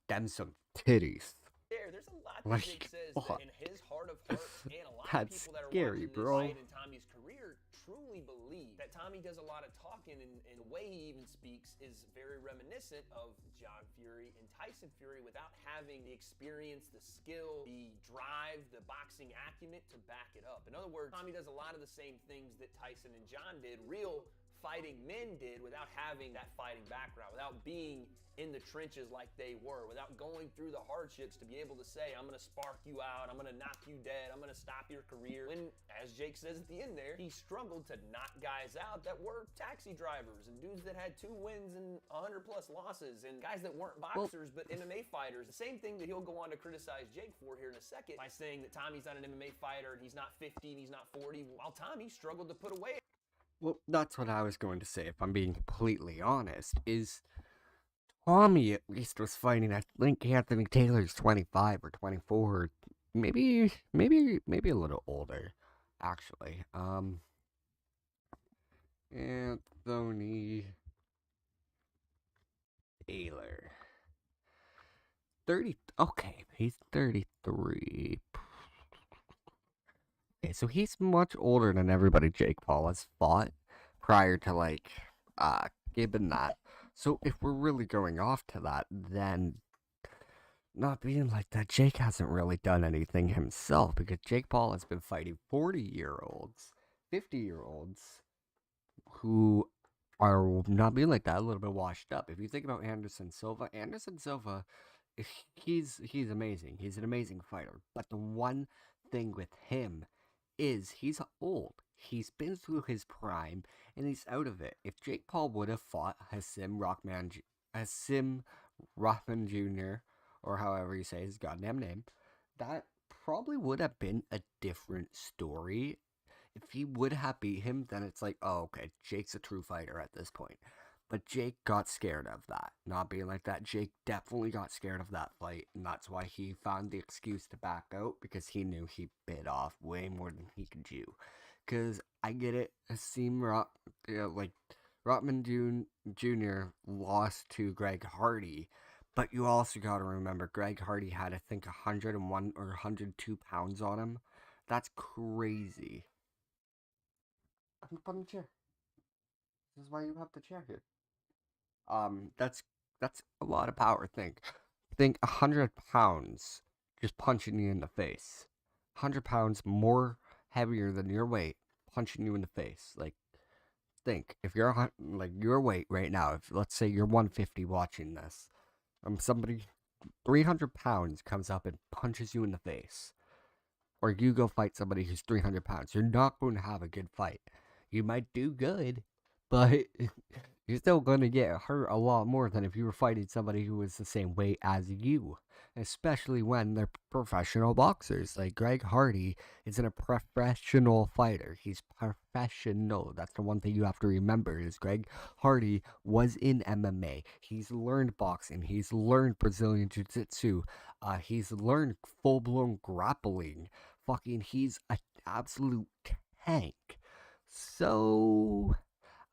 Speaker 1: Them some titties.
Speaker 5: There's a lot that
Speaker 1: Like,
Speaker 5: Jake says
Speaker 1: fuck.
Speaker 5: that in his heart of hearts, and a lot of
Speaker 1: That's
Speaker 5: people that are
Speaker 1: scary,
Speaker 5: watching
Speaker 1: bro.
Speaker 5: this fight in Tommy's career truly believe that Tommy does a lot of talking, and the way he even speaks is very reminiscent of John Fury and Tyson Fury without having the experience, the skill, the drive, the boxing acumen to back it up. In other words, Tommy does a lot of the same things that Tyson and John did, real fighting men did, without having that fighting background, without being in the trenches like they were, without going through the hardships to be able to say, I'm going to spark you out, I'm going to knock you dead, I'm going to stop your career. When, as Jake says at the end there, he struggled to knock guys out that were taxi drivers and dudes that had 2 wins and 100 plus losses, and guys that weren't boxers but MMA fighters. The same thing that he'll go on to criticize Jake for here in a second by saying that Tommy's not an MMA fighter and he's not 50 and he's not 40, while Tommy struggled to put away.
Speaker 1: Well, that's what I was going to say, if I'm being completely honest, is Tommy at least was fighting, I think Anthony Taylor's 25 or 24, maybe a little older, actually. Anthony Taylor. 30, okay, he's 33. Okay, so he's much older than everybody Jake Paul has fought prior to, like, given that. So if we're really going off to that, then not being like that, Jake hasn't really done anything himself, because Jake Paul has been fighting 40-year-olds, 50-year-olds who are not being like that, a little bit washed up. If you think about Anderson Silva, he's amazing. He's an amazing fighter. But the one thing with him is he's old. He's been through his prime, and he's out of it. If Jake Paul would have fought Hasim Rahman Jr., or however you say his goddamn name, that probably would have been a different story. If he would have beat him, then it's like, oh, okay, Jake's a true fighter at this point. But Jake got scared of that. Not being like that, Jake definitely got scared of that fight, and that's why he found the excuse to back out, because he knew he bit off way more than he could chew. Because I get it, Rotman Jr. lost to Greg Hardy, but you also got to remember Greg Hardy had, I think, 101 or 102 pounds on him. That's crazy. I'm putting the chair. This is why you have the chair here. That's a lot of power. Think 100 pounds just punching you in the face. 100 pounds more heavier than your weight punching you in the face. Like, think if you're like your weight right now. If let's say you're 150 watching this, somebody 300 pounds comes up and punches you in the face, or you go fight somebody who's 300 pounds. You're not going to have a good fight. You might do good, but you're still going to get hurt a lot more than if you were fighting somebody who was the same weight as you. Especially when they're professional boxers. Like Greg Hardy isn't a professional fighter. He's professional. That's the one thing you have to remember is Greg Hardy was in MMA. He's learned boxing. He's learned Brazilian Jiu-Jitsu. He's learned full-blown grappling. He's an absolute tank. So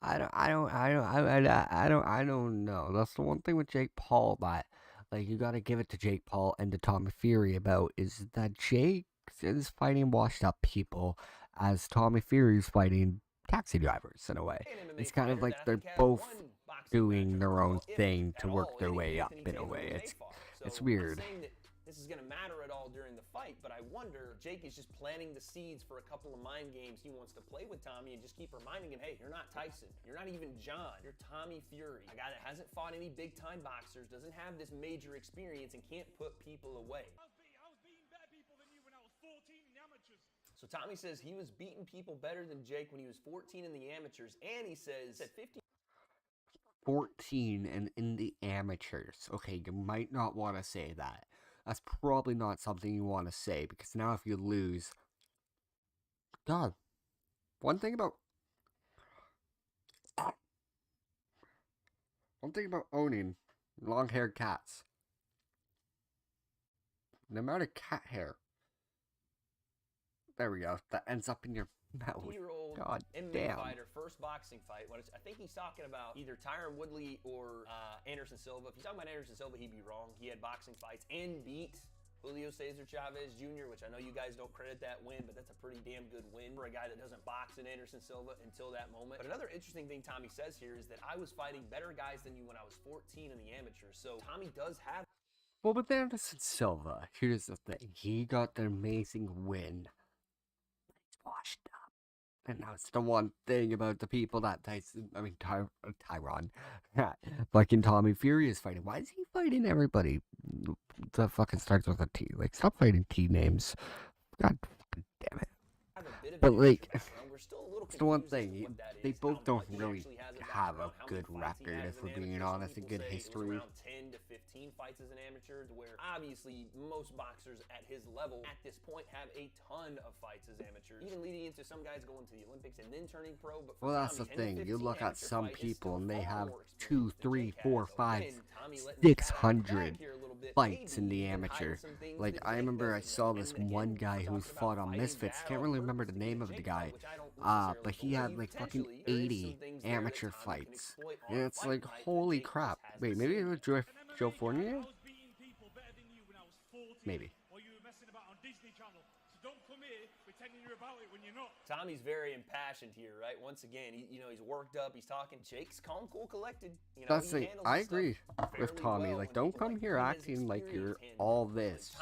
Speaker 1: I don't know. That's the one thing with Jake Paul that, like, you gotta give it to Jake Paul and to Tommy Fury about is that Jake is fighting washed up people as Tommy Fury's fighting taxi drivers in a way. It's kind of like they're both doing their own thing to work their way up in a way. It's weird.
Speaker 5: This is going to matter at all during the fight, but I wonder, Jake is just planting the seeds for a couple of mind games he wants to play with Tommy and just keep reminding him, hey, you're not Tyson. You're not even John. You're Tommy Fury. A guy that hasn't fought any big-time boxers, doesn't have this major experience, and can't put people away.
Speaker 6: I was beating better people than you when I was 14 in the amateurs.
Speaker 5: So Tommy says he was beating people better than Jake when he was 14 in the amateurs, and he says at 15...
Speaker 1: 14 and in the amateurs. Okay, you might not want to say that. That's probably not something you want to say, because now if you lose... God. One thing about owning long-haired cats. The amount of cat hair. There we go. That ends up in your mouth. God damn.
Speaker 5: Fighter, first boxing fight. I think he's talking about either Tyron Woodley or Anderson Silva. If you're talking about Anderson Silva, he'd be wrong. He had boxing fights and beat Julio Cesar Chavez Jr., which I know you guys don't credit that win, but that's a pretty damn good win for a guy that doesn't box in Anderson Silva until that moment. But another interesting thing Tommy says here is that I was fighting better guys than you when I was 14 in the amateurs. So Tommy does have...
Speaker 1: Well, with Anderson Silva, here's the thing. He got the amazing win. He's washed up. And that's the one thing about the people that Tyron, fucking Tommy Fury is fighting. Why is he fighting everybody that fucking starts with a T? Like, stop fighting T names. God damn it. But, like, it's the one thing. They both don't really have a good record, if we're being honest, a good history.
Speaker 5: Around 10 to 15 fights as an amateur, to where obviously most boxers at his level at this point have a ton of fights as amateurs, even leading into some guys going to the Olympics and then turning pro. But
Speaker 1: well, that's the thing. You look at some people and they have 2, 3, 4, 5, 600 fights in the amateur. Like, I remember I saw this one guy who's fought on Misfits. Can't really remember the name of the guy. But he had like fucking 80 amateur fights. And it's like, holy crap. Wait, maybe it was Joe Fournier? Maybe.
Speaker 5: Tommy's very impassioned here, right? Once again, he's worked up, he's talking. Jake's calm, cool, collected.
Speaker 1: That's the thing. I agree with Tommy. Like, don't come here acting like you're all this,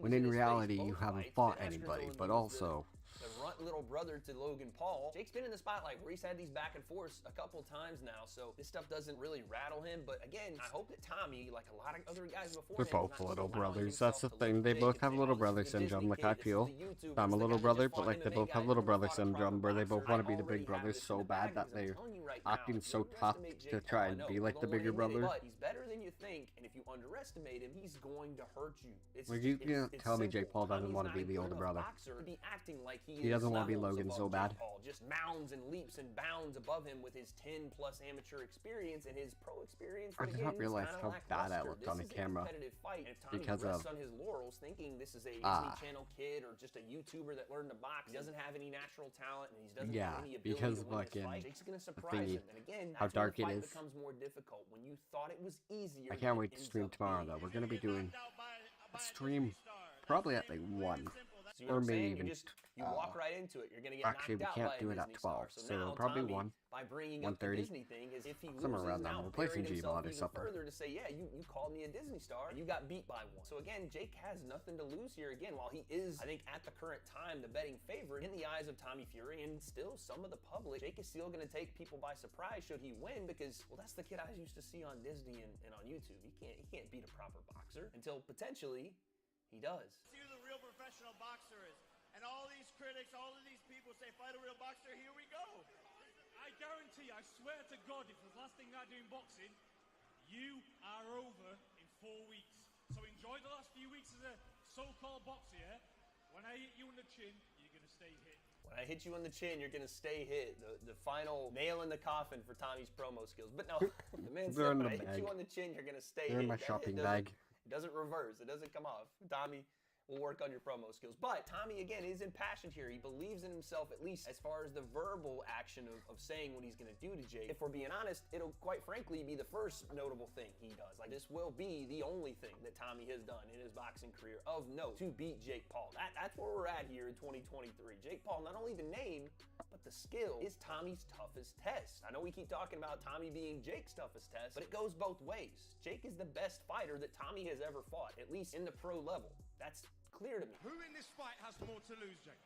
Speaker 1: when in reality you haven't fought anybody. But also,
Speaker 5: the runt little brother to Logan Paul. Jake's been in the spotlight where he's had these back and forths a couple times now, so this stuff doesn't really rattle him. But again, I hope that Tommy, like a lot of other guys before
Speaker 1: They're
Speaker 5: him,
Speaker 1: both
Speaker 5: is not
Speaker 1: little
Speaker 5: just allowing
Speaker 1: brothers. That's the
Speaker 5: himself to
Speaker 1: thing.
Speaker 5: look
Speaker 1: They
Speaker 5: at Jake
Speaker 1: both
Speaker 5: and
Speaker 1: have
Speaker 5: say,
Speaker 1: little
Speaker 5: "Oh,
Speaker 1: brother
Speaker 5: this is the
Speaker 1: syndrome.
Speaker 5: Disney
Speaker 1: Like
Speaker 5: kid,
Speaker 1: I
Speaker 5: this is
Speaker 1: feel
Speaker 5: the YouTuber,
Speaker 1: I'm a
Speaker 5: this is the
Speaker 1: little
Speaker 5: guy that
Speaker 1: brother,
Speaker 5: just
Speaker 1: but
Speaker 5: fought
Speaker 1: like they
Speaker 5: MMA
Speaker 1: both
Speaker 5: guy
Speaker 1: have
Speaker 5: who
Speaker 1: little
Speaker 5: never
Speaker 1: brother
Speaker 5: fought a proper
Speaker 1: syndrome, where they both
Speaker 5: boxer."
Speaker 1: want to
Speaker 5: I
Speaker 1: be the big
Speaker 5: already have
Speaker 1: brothers
Speaker 5: this in
Speaker 1: so
Speaker 5: the
Speaker 1: bad
Speaker 5: bag
Speaker 1: that
Speaker 5: because I'm
Speaker 1: they're
Speaker 5: telling you right now,
Speaker 1: acting
Speaker 5: if you
Speaker 1: so tough
Speaker 5: underestimate
Speaker 1: to
Speaker 5: Jake
Speaker 1: try
Speaker 5: Paul, I
Speaker 1: and
Speaker 5: know
Speaker 1: be
Speaker 5: people
Speaker 1: like the
Speaker 5: don't wanna
Speaker 1: bigger
Speaker 5: admit it,
Speaker 1: brother.
Speaker 5: but he's better than you think, and if you underestimate him, he's going to hurt you. It's
Speaker 1: Like you
Speaker 5: it's
Speaker 1: can't tell me
Speaker 5: simple.
Speaker 1: Jake Paul doesn't
Speaker 5: Tommy's
Speaker 1: want to
Speaker 5: not
Speaker 1: be
Speaker 5: a
Speaker 1: the
Speaker 5: good
Speaker 1: older
Speaker 5: enough
Speaker 1: brother.
Speaker 5: boxer to be acting like he
Speaker 1: He doesn't
Speaker 5: is
Speaker 1: want to be
Speaker 5: levels
Speaker 1: Logan
Speaker 5: above
Speaker 1: so
Speaker 5: Jake
Speaker 1: bad.
Speaker 5: Paul, just mounds and leaps and bounds above him with his 10+ amateur experience and his pro experience.
Speaker 1: I
Speaker 5: But
Speaker 1: did
Speaker 5: again,
Speaker 1: not realize
Speaker 5: it's
Speaker 1: how
Speaker 5: kinda
Speaker 1: bad I
Speaker 5: lackluster.
Speaker 1: looked on the
Speaker 5: This is a
Speaker 1: camera
Speaker 5: competitive fight, and if Tommy
Speaker 1: because
Speaker 5: rests
Speaker 1: of
Speaker 5: on his laurels thinking this is a Disney Channel kid or just a YouTuber that learned to box, he doesn't have any natural talent and he doesn't have any ability
Speaker 1: because
Speaker 5: to win this
Speaker 1: fucking
Speaker 5: fight, Jake's gonna
Speaker 1: the
Speaker 5: surprise
Speaker 1: thingy,
Speaker 5: him. And again,
Speaker 1: how
Speaker 5: that's when
Speaker 1: dark
Speaker 5: the
Speaker 1: it
Speaker 5: fight
Speaker 1: is.
Speaker 5: becomes more difficult. When you thought it was easier,
Speaker 1: I
Speaker 5: than
Speaker 1: can't
Speaker 5: it
Speaker 1: wait to
Speaker 5: ends
Speaker 1: stream
Speaker 5: up
Speaker 1: tomorrow
Speaker 5: being.
Speaker 1: though. We're gonna be doing a stream
Speaker 6: That's
Speaker 1: probably at like 1.
Speaker 5: See what
Speaker 1: Or
Speaker 5: I'm
Speaker 1: maybe
Speaker 5: saying?
Speaker 1: even,
Speaker 5: you walk right into it. You're gonna get
Speaker 1: actually, we
Speaker 5: knocked
Speaker 1: can't
Speaker 5: out by
Speaker 1: do
Speaker 5: a
Speaker 1: it at
Speaker 5: Disney
Speaker 1: 12,
Speaker 5: star. So
Speaker 1: so
Speaker 5: now
Speaker 1: probably
Speaker 5: Tommy,
Speaker 1: 1,
Speaker 5: by bringing up the
Speaker 1: 1:30,
Speaker 5: Disney thing, is if he
Speaker 1: somewhere
Speaker 5: loses
Speaker 1: around there.
Speaker 5: now,
Speaker 1: We'll play some
Speaker 5: burying himself
Speaker 1: G-Mod or
Speaker 5: even
Speaker 1: something.
Speaker 5: further to say, yeah, you called me a Disney star and you got beat by one. So again, Jake has nothing to lose here. Again, while he is, I think, at the current time, the betting favorite in the eyes of Tommy Fury and still some of the public, Jake is still gonna take people by surprise should he win because, well, that's the kid I used to see on Disney and on YouTube. He can't beat a proper boxer until potentially he does.
Speaker 7: See who the real professional boxer is. And all these critics, all of these people say, fight a real boxer, here we go.
Speaker 6: I guarantee, I swear to God, if it was the last thing I do in boxing, you are over in 4 weeks. So enjoy the last few weeks as a so-called boxer, yeah? When I hit you in the chin, you're going to stay hit.
Speaker 5: When I hit you on the chin, you're gonna stay hit. The final nail in the coffin for Tommy's promo skills. But no, the man
Speaker 1: They're
Speaker 5: said,
Speaker 1: in
Speaker 5: when
Speaker 1: the
Speaker 5: I hit you
Speaker 1: bag.
Speaker 5: on the chin, you're gonna stay
Speaker 1: They're
Speaker 5: hit.
Speaker 1: in my
Speaker 5: It
Speaker 1: shopping
Speaker 5: doesn't-
Speaker 1: bag.
Speaker 5: It doesn't reverse. It doesn't come off. Tommy will work on your promo skills. But Tommy, again, is impassioned here. He believes in himself, at least as far as the verbal action of saying what he's going to do to Jake. If we're being honest, it'll quite frankly be the first notable thing he does. Like, this will be the only thing that Tommy has done in his boxing career of note to beat Jake Paul. That's where we're at here in 2023. Jake Paul, not only the name, but the skill is Tommy's toughest test. I know we keep talking about Tommy being Jake's toughest test, but it goes both ways. Jake is the best fighter that Tommy has ever fought, at least in the pro level. That's clear to me.
Speaker 6: Who in this fight has more to lose, Jake?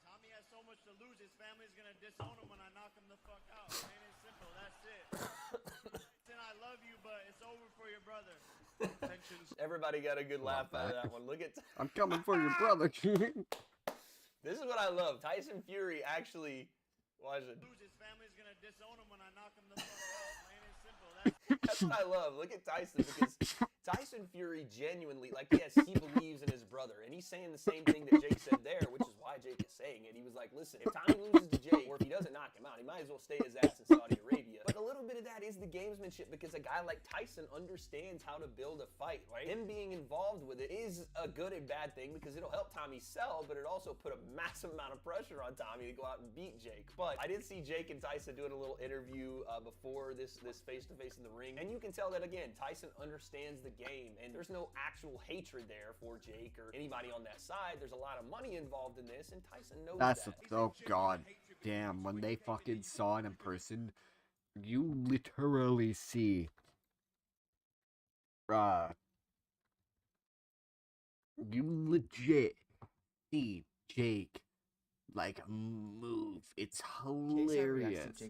Speaker 7: Tommy has so much to lose, his family's gonna disown him when I knock him the fuck out. Plain and simple, that's it. And I love you, but it's over for your brother.
Speaker 6: Tensions.
Speaker 5: Everybody got a good laugh out of
Speaker 1: that.
Speaker 5: that one. Look at
Speaker 1: I'm coming for your brother.
Speaker 5: this is what I love. Tyson Fury actually, watch it.
Speaker 7: Lose, his family's gonna disown him when I knock him the fuck out. Plain and simple, that's it.
Speaker 5: That's what I love. Look at Tyson because Tyson Fury genuinely, like, yes, he believes in his brother, and he's saying the same thing that Jake said there, which is why Jake is saying it. He was like, listen, if Tommy loses to Jake, or if he doesn't knock him out, he might as well stay his ass in Saudi Arabia. But a little bit of that is the gamesmanship because a guy like Tyson understands how to build a fight, right? Him being involved with it is a good and bad thing because it'll help Tommy sell, but it also put a massive amount of pressure on Tommy to go out and beat Jake. But I did see Jake and Tyson doing a little interview before this face-to-face in the ring, and you can tell that, again, Tyson understands the game, and there's no actual hatred there for Jake or anybody on that side. There's a lot of money involved in this, and Tyson knows
Speaker 1: That's
Speaker 5: that.
Speaker 1: oh god damn. When they fucking saw it in person, you literally see you legit see Jake like move. It's hilarious.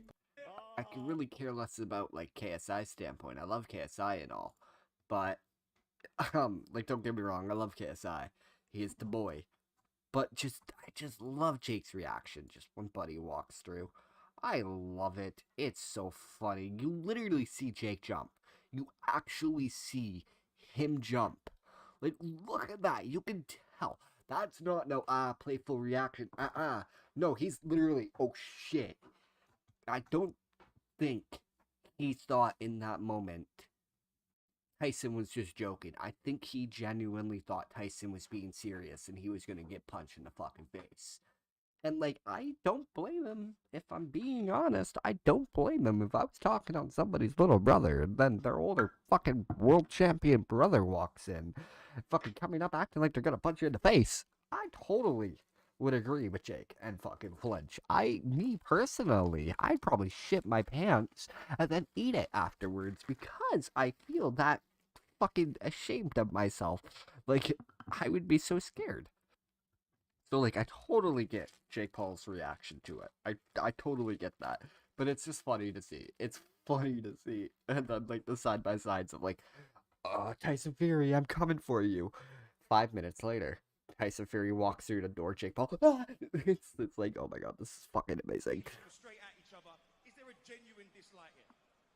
Speaker 1: I could really care less about like KSI standpoint. I love KSI and all, but like don't get me wrong, I love KSI. He is the boy. But I just love Jake's reaction just when Buddy walks through. I love it. It's so funny. You literally see Jake jump. You actually see him jump. Like, look at that. You can tell. That's not no playful reaction. No, he's literally, oh shit. I don't think he thought in that moment Tyson was just joking. I think he genuinely thought Tyson was being serious and he was gonna get punched in the fucking face. And like, I don't blame him. If I'm being honest, I don't blame him. If I was talking on somebody's little brother and then their older fucking world champion brother walks in, fucking coming up acting like they're gonna punch you in the face, I totally would agree with Jake and fucking flinch. Me personally, I'd probably shit my pants and then eat it afterwards because I feel that fucking ashamed of myself. Like, I would be so scared. So, like, I totally get Jake Paul's reaction to it. I totally get that. But it's just funny to see. It's funny to see. And then, like, the side-by-sides of, like, Tyson Fury, I'm coming for you. 5 minutes later, Tyson Fury walks through the door, Jake Paul, it's like, oh my god, this is fucking amazing.
Speaker 6: Straight at each other. Is there a genuine dislike here?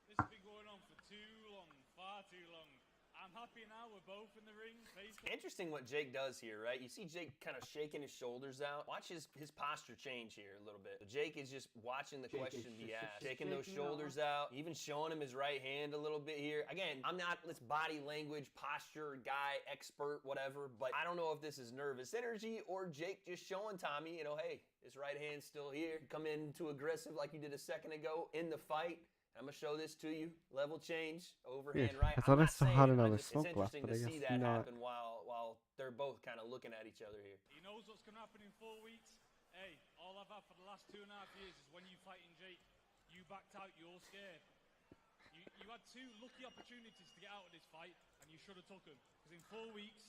Speaker 6: This has been going on for too long, far too long. I'm happy now we're both in the ring.
Speaker 5: Interesting what Jake does here, right? You see Jake kind of shaking his shoulders out. Watch his posture change here a little bit. So Jake is just watching the question be asked, shaking those shoulders out, even showing him his right hand a little bit here. Again, I'm not this body language, posture guy, expert, whatever, but I don't know if this is nervous energy or Jake just showing Tommy, you know, hey, this right hand's still here. Come in too aggressive like you did a second ago in the fight. I'm gonna show this to you. Level change, overhand right.
Speaker 1: I thought I saw another smoke left,
Speaker 5: It's interesting
Speaker 1: but
Speaker 5: to
Speaker 1: I
Speaker 5: see
Speaker 1: guess
Speaker 5: that
Speaker 1: not.
Speaker 5: happen while they're both kind of looking at each other here.
Speaker 6: He knows what's going to happen in 4 weeks. Hey, all I've had for the last 2.5 years is when you fighting Jake, you backed out, you're scared. You had 2 lucky opportunities to get out of this fight, and you should have took them. Because in 4 weeks,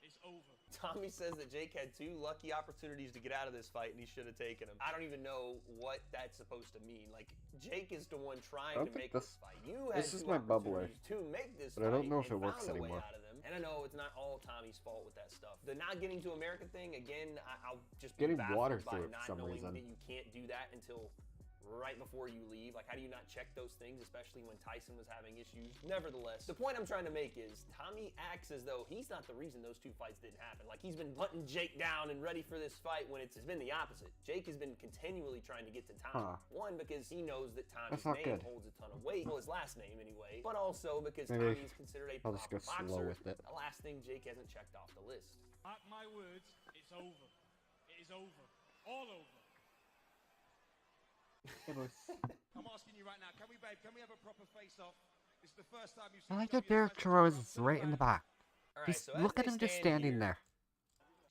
Speaker 6: it's over.
Speaker 5: Tommy says that Jake had 2 lucky opportunities to get out of this fight, and he should have taken them. I don't even know what that's supposed to mean. Like, Jake is the one trying to make this fight. You had 2 opportunities to make this fight,
Speaker 1: but I don't know if it
Speaker 5: and
Speaker 1: works
Speaker 5: found a way
Speaker 1: anymore.
Speaker 5: out of them. And I know it's not all Tommy's fault with that stuff. The not getting to America thing, again, I'll just be
Speaker 1: Getting
Speaker 5: baffled
Speaker 1: water
Speaker 5: by
Speaker 1: through it for
Speaker 5: not
Speaker 1: some
Speaker 5: knowing
Speaker 1: reason.
Speaker 5: that you can't do that until right before you leave. Like, how do you not check those things, especially when Tyson was having issues? Nevertheless, the point I'm trying to make is Tommy acts as though he's not the reason those 2 fights didn't happen. Like, he's been hunting Jake down and ready for this fight when it's been the opposite. Jake has been continually trying to get to Tommy. One, because he knows that Tommy's name holds a ton of weight. Well, his last name anyway. But also because Tommy's considered a
Speaker 1: I'll just go
Speaker 5: proper
Speaker 1: slow
Speaker 5: boxer.
Speaker 1: with it.
Speaker 5: The last thing Jake hasn't checked off the list.
Speaker 6: Mark my words, it's over. It is over. All over.
Speaker 7: I'm asking you right now, can we have a proper face-off? This is the first time you've seen
Speaker 1: I like that
Speaker 7: Tommy
Speaker 1: Derek
Speaker 7: fight
Speaker 1: Charles
Speaker 7: after
Speaker 1: is
Speaker 7: the
Speaker 1: right in the
Speaker 7: round.
Speaker 1: back.
Speaker 5: All right,
Speaker 1: Just
Speaker 5: so as
Speaker 1: look at
Speaker 5: they
Speaker 1: him just
Speaker 5: stand
Speaker 1: standing
Speaker 5: here,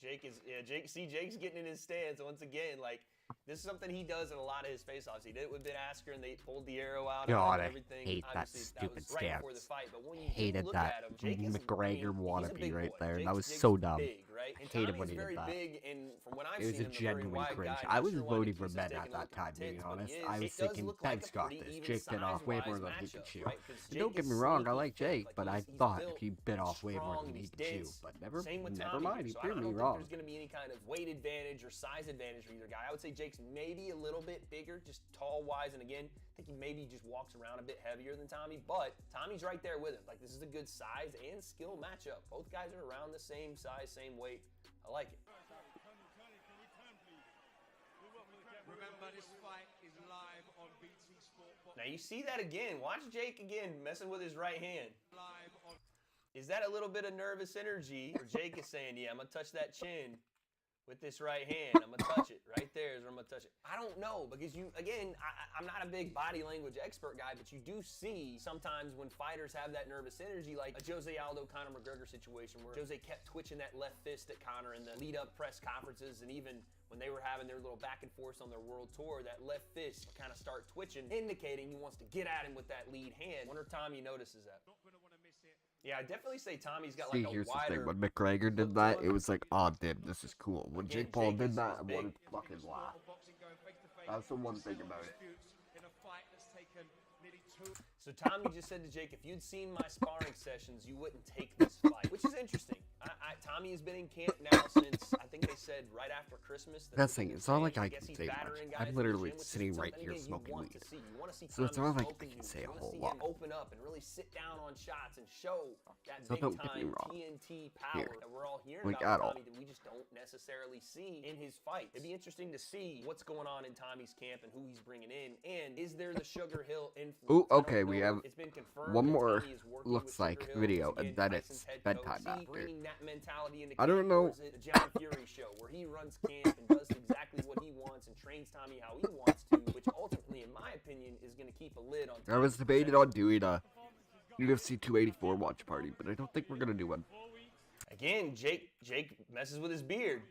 Speaker 1: there.
Speaker 5: Jake's getting in his stance once again. Like, this is something he does in a lot of his face-offs. He did it with Ben Askren, and they pulled the arrow out
Speaker 1: God,
Speaker 5: and
Speaker 1: I
Speaker 5: everything.
Speaker 1: hate that
Speaker 5: Obviously,
Speaker 1: stupid
Speaker 5: was right before the
Speaker 1: stance.
Speaker 5: fight, but when you
Speaker 1: Hated
Speaker 5: look
Speaker 1: that
Speaker 5: at him, Jake is,
Speaker 1: McGregor
Speaker 5: he's a
Speaker 1: wannabe
Speaker 5: big
Speaker 1: right
Speaker 5: boy.
Speaker 1: there.
Speaker 5: Jake's,
Speaker 1: That was
Speaker 5: Jake's
Speaker 1: so dumb.
Speaker 5: Big, right? And
Speaker 1: Hated
Speaker 5: Tommy's
Speaker 1: when he did
Speaker 5: very
Speaker 1: that.
Speaker 5: big, and from what I've
Speaker 1: It was
Speaker 5: seen
Speaker 1: a
Speaker 5: him, a very
Speaker 1: genuine
Speaker 5: wide
Speaker 1: cringe.
Speaker 5: guy.
Speaker 1: I
Speaker 5: Not
Speaker 1: was
Speaker 5: sure why
Speaker 1: voting
Speaker 5: Nick
Speaker 1: for
Speaker 5: keeps
Speaker 1: Ben
Speaker 5: taking
Speaker 1: at
Speaker 5: a
Speaker 1: that
Speaker 5: look
Speaker 1: time,
Speaker 5: at the
Speaker 1: being
Speaker 5: tits, but
Speaker 1: honest.
Speaker 5: he
Speaker 1: I
Speaker 5: is.
Speaker 1: was
Speaker 5: It does
Speaker 1: thinking,
Speaker 5: look like
Speaker 1: Ben's
Speaker 5: a
Speaker 1: got
Speaker 5: pretty
Speaker 1: this.
Speaker 5: even
Speaker 1: Jake bit off way more than he
Speaker 5: size-wise
Speaker 1: could chew.
Speaker 5: matchup, right? 'Cause
Speaker 1: And don't
Speaker 5: Jake
Speaker 1: get
Speaker 5: is
Speaker 1: me wrong, I
Speaker 5: sneaky
Speaker 1: like
Speaker 5: thick.
Speaker 1: Jake,
Speaker 5: Like,
Speaker 1: but I
Speaker 5: he's
Speaker 1: thought
Speaker 5: built,
Speaker 1: he bit
Speaker 5: he's
Speaker 1: off way more
Speaker 5: strong,
Speaker 1: than he
Speaker 5: he's
Speaker 1: could chew.
Speaker 5: dense.
Speaker 1: But never
Speaker 5: Same with
Speaker 1: mind,
Speaker 5: Tommy.
Speaker 1: he
Speaker 5: So I
Speaker 1: proved
Speaker 5: don't
Speaker 1: me
Speaker 5: think
Speaker 1: wrong.
Speaker 5: there's going to be any kind of weight advantage or size advantage for either guy. I would say Jake's maybe a little bit bigger, just tall-wise, and again, I think he maybe just walks around a bit heavier than Tommy, but Tommy's right there with him. Like, this is a good size and skill matchup. Both guys are around the same size, same weight. I like it.
Speaker 7: Remember, this fight is live on BT Sport Box.
Speaker 5: Now you see that again. Watch Jake again messing with his right hand.
Speaker 7: Live on.
Speaker 5: Is that a little bit of nervous energy? Or Jake is saying, yeah, I'm going to touch that chin with this right hand. I'm going to touch it. Right there is where I'm going to touch it. I don't know, because I'm not a big body language expert guy, but you do see sometimes when fighters have that nervous energy, like a Jose Aldo, Conor McGregor situation where Jose kept twitching that left fist at Conor in the lead-up press conferences, and even when they were having their little back and forth on their world tour, that left fist kind of start twitching, indicating he wants to get at him with that lead hand. Wonder if Tommy notices that.
Speaker 7: Not gonna wanna miss it.
Speaker 5: Yeah, I definitely say Tommy's got
Speaker 1: See,
Speaker 5: like a
Speaker 1: here's the
Speaker 5: wider...
Speaker 1: thing. When McGregor did that, it was like, oh, damn, this is cool. When
Speaker 5: Again,
Speaker 1: Jake Paul
Speaker 5: Jake
Speaker 1: did
Speaker 5: is
Speaker 1: that, I
Speaker 5: big.
Speaker 1: wanted to fucking laugh.
Speaker 7: Boxing going face-to-face.
Speaker 1: That's the one thing about it.
Speaker 7: Disputes in a fight that's taken nearly 2.
Speaker 5: So Tommy just said to Jake, if you'd seen my sparring sessions, you wouldn't take this fight, which is interesting. Tommy has been in camp now since, I think they said right after Christmas.
Speaker 1: That's the thing, it's not like I
Speaker 5: guess
Speaker 1: can
Speaker 5: he's
Speaker 1: say
Speaker 5: battering
Speaker 1: much.
Speaker 5: guys
Speaker 1: I'm
Speaker 5: in the
Speaker 1: literally
Speaker 5: gym, which is
Speaker 1: sitting right
Speaker 5: something,
Speaker 1: here
Speaker 5: again, you
Speaker 1: smoking
Speaker 5: want
Speaker 1: weed.
Speaker 5: to see. You want to see
Speaker 1: So it's
Speaker 5: Tommy
Speaker 1: not like I
Speaker 5: smoking
Speaker 1: can
Speaker 5: you.
Speaker 1: say a
Speaker 5: You wanna
Speaker 1: whole
Speaker 5: see
Speaker 1: lot.
Speaker 5: him open up and really sit down on shots and show that
Speaker 1: So don't get me
Speaker 5: big-time
Speaker 1: wrong.
Speaker 5: TNT power that we're all hearing
Speaker 1: Like,
Speaker 5: about
Speaker 1: at all.
Speaker 5: Tommy that we just don't necessarily see in his fight. It'd be interesting to see what's going on in Tommy's camp and who he's bringing in, and is there the Sugar Hill influence?
Speaker 1: Ooh,
Speaker 5: I don't
Speaker 1: okay, we
Speaker 5: know
Speaker 1: have
Speaker 5: if it's been confirmed
Speaker 1: one
Speaker 5: that
Speaker 1: more
Speaker 5: Tommy is working
Speaker 1: looks
Speaker 5: with
Speaker 1: like
Speaker 5: Sugar Hill,
Speaker 1: video,
Speaker 5: which,
Speaker 1: and
Speaker 5: again,
Speaker 1: then
Speaker 5: Tyson's
Speaker 1: it's
Speaker 5: head
Speaker 1: bedtime
Speaker 5: coach. Is he
Speaker 1: after.
Speaker 5: bringing that mentality into
Speaker 1: I don't
Speaker 5: camp,
Speaker 1: know.
Speaker 5: or is it the John Fury show where he runs camp and does exactly what he wants and trains Tommy how he wants to, which ultimately, in my opinion, is going to keep a lid on
Speaker 1: I was debating on doing a UFC 284 watch party, but I don't think we're gonna do one.
Speaker 5: Again, Jake messes with his beard.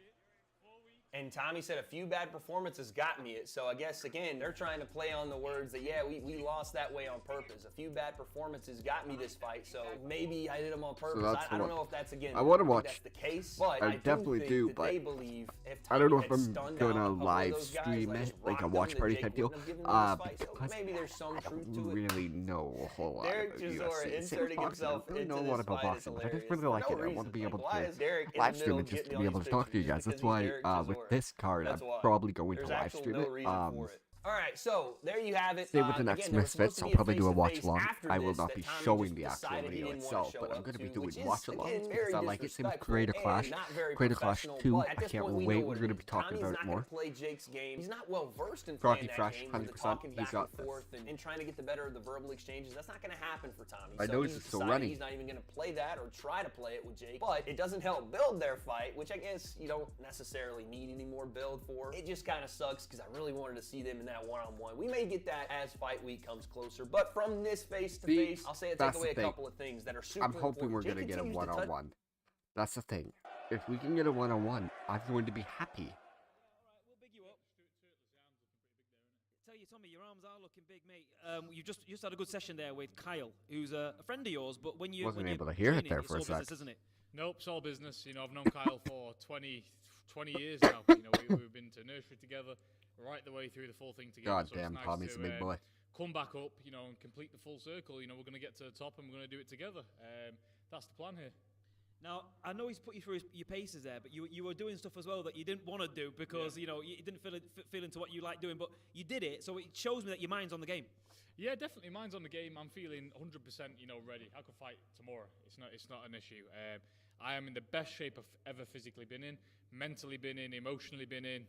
Speaker 5: And Tommy said a few bad performances got me it. So I guess, again, they're trying to play on the words that, yeah, we lost that way on purpose. A few bad performances got me this fight. So maybe I did them on purpose.
Speaker 1: So
Speaker 5: I don't know if that's, again,
Speaker 1: I want to watch.
Speaker 5: that's the case. But
Speaker 1: I definitely do,
Speaker 5: that
Speaker 1: but
Speaker 5: they believe if
Speaker 1: I don't know
Speaker 5: Tommy
Speaker 1: if
Speaker 5: had
Speaker 1: I'm
Speaker 5: stunned
Speaker 1: going
Speaker 5: out
Speaker 1: to
Speaker 5: a couple
Speaker 1: live
Speaker 5: of those guys,
Speaker 1: stream
Speaker 5: like,
Speaker 1: it,
Speaker 5: just
Speaker 1: like a
Speaker 5: rocked
Speaker 1: watch
Speaker 5: them,
Speaker 1: party
Speaker 5: that
Speaker 1: type
Speaker 5: Jake
Speaker 1: deal.
Speaker 5: wouldn't have given them this fight. So
Speaker 1: Because
Speaker 5: maybe there's some
Speaker 1: I
Speaker 5: truth
Speaker 1: don't
Speaker 5: to it.
Speaker 1: really know a whole lot
Speaker 5: Derek
Speaker 1: about
Speaker 5: Chisora
Speaker 1: UFC. Same with
Speaker 5: inserting
Speaker 1: boxing. I
Speaker 5: himself
Speaker 1: don't really know
Speaker 5: into
Speaker 1: a lot
Speaker 5: this
Speaker 1: about
Speaker 5: fight is
Speaker 1: boxing, but I just
Speaker 5: hilarious.
Speaker 1: really
Speaker 5: For
Speaker 1: like
Speaker 5: no
Speaker 1: it. I want to
Speaker 5: reason.
Speaker 1: be able
Speaker 5: Like, why
Speaker 1: to
Speaker 5: is Derek in
Speaker 1: live
Speaker 5: the
Speaker 1: stream
Speaker 5: middle
Speaker 1: it just to
Speaker 5: getting
Speaker 1: be
Speaker 5: all
Speaker 1: able
Speaker 5: these
Speaker 1: to talk to you
Speaker 5: pictures
Speaker 1: guys.
Speaker 5: just
Speaker 1: That's
Speaker 5: because he's
Speaker 1: why
Speaker 5: Derek
Speaker 1: with
Speaker 5: Chisora?
Speaker 1: this card, I'm
Speaker 5: That's why.
Speaker 1: probably going
Speaker 5: There's
Speaker 1: to live
Speaker 5: actual
Speaker 1: stream
Speaker 5: no
Speaker 1: it.
Speaker 5: reason for it. All right, so there you have it.
Speaker 1: Same with the next
Speaker 5: Again, there was supposed
Speaker 1: Misfits.
Speaker 5: to
Speaker 1: I'll
Speaker 5: be a
Speaker 1: probably do a watch
Speaker 5: face-to-face
Speaker 1: along.
Speaker 5: after
Speaker 1: I will
Speaker 5: this
Speaker 1: not
Speaker 5: that
Speaker 1: be
Speaker 5: Tommy
Speaker 1: showing
Speaker 5: just
Speaker 1: the actual
Speaker 5: decided he
Speaker 1: video
Speaker 5: didn't wanna
Speaker 1: itself,
Speaker 5: show
Speaker 1: but I'm
Speaker 5: up
Speaker 1: going to be
Speaker 5: to,
Speaker 1: doing
Speaker 5: which is,
Speaker 1: watch alongs
Speaker 5: again,
Speaker 1: because
Speaker 5: very
Speaker 1: I like it. Same with
Speaker 5: disrespectful
Speaker 1: Creator
Speaker 5: and
Speaker 1: Clash.
Speaker 5: not very
Speaker 1: Creator Clash
Speaker 5: professional,
Speaker 1: 2.
Speaker 5: but at
Speaker 1: I
Speaker 5: this
Speaker 1: can't
Speaker 5: point, we
Speaker 1: wait.
Speaker 5: know
Speaker 1: We're
Speaker 5: what
Speaker 1: going to
Speaker 5: it
Speaker 1: be
Speaker 5: is.
Speaker 1: talking
Speaker 5: Tommy's
Speaker 1: about it
Speaker 5: not
Speaker 1: more.
Speaker 5: gonna play Jake's game. He's not well versed in
Speaker 1: Rocky
Speaker 5: playing that
Speaker 1: Fresh,
Speaker 5: game, with the
Speaker 1: 100%.
Speaker 5: talking
Speaker 1: He's
Speaker 5: back
Speaker 1: got
Speaker 5: and
Speaker 1: this.
Speaker 5: forth and trying to get the better of the verbal exchanges. That's not gonna happen for Tommy.
Speaker 1: I
Speaker 5: So
Speaker 1: know
Speaker 5: he's
Speaker 1: he's still
Speaker 5: decided
Speaker 1: running.
Speaker 5: he's not even gonna play that or try to play it with Jake. But it doesn't help build their fight, which I guess you don't necessarily need any more build for. It just kind of sucks because I really wanted to see them in that one-on-one. We may get that as fight week comes closer, but from this face-to-face, I'll say it take
Speaker 1: that's
Speaker 5: away
Speaker 1: the
Speaker 5: a
Speaker 1: thing.
Speaker 5: couple of things that are super
Speaker 1: I'm hoping we're
Speaker 5: important.
Speaker 1: going to
Speaker 5: Jake
Speaker 1: get a
Speaker 5: continues to touch-
Speaker 1: one-on-one. That's the thing. If we can get a one-on-one, I'm going to be happy.
Speaker 6: Alright, we'll big you up. Tell you, Tommy, your arms are looking big, mate. You just had a good session there with Kyle, who's a friend of yours, but when you
Speaker 1: Wasn't
Speaker 6: when
Speaker 1: able
Speaker 6: you're
Speaker 1: to hear it
Speaker 6: training,
Speaker 1: there
Speaker 6: it's
Speaker 1: for a
Speaker 6: all business,
Speaker 1: sec.
Speaker 6: isn't it?
Speaker 8: Nope, it's all business. You know, I've known Kyle for 20 years now. You know, we've been to nursery together, right the way through the full thing together.
Speaker 1: God
Speaker 8: so it's
Speaker 1: damn,
Speaker 8: nice
Speaker 1: Tommy's
Speaker 8: to,
Speaker 1: a big boy.
Speaker 8: come back up, you know, and complete the full circle. You know, we're going to get to the top and we're going to do it together. That's the plan here.
Speaker 6: Now, I know he's put you through your paces there, but you were doing stuff as well that you didn't want to do because, you know, you didn't feel into what you like doing, but you did it, so it shows me that your mind's on the game.
Speaker 8: Yeah, definitely. Mine's on the game. I'm feeling 100%, you know, ready. I could fight tomorrow. It's not an issue. I am in the best shape I've ever physically been in, mentally been in, emotionally been in.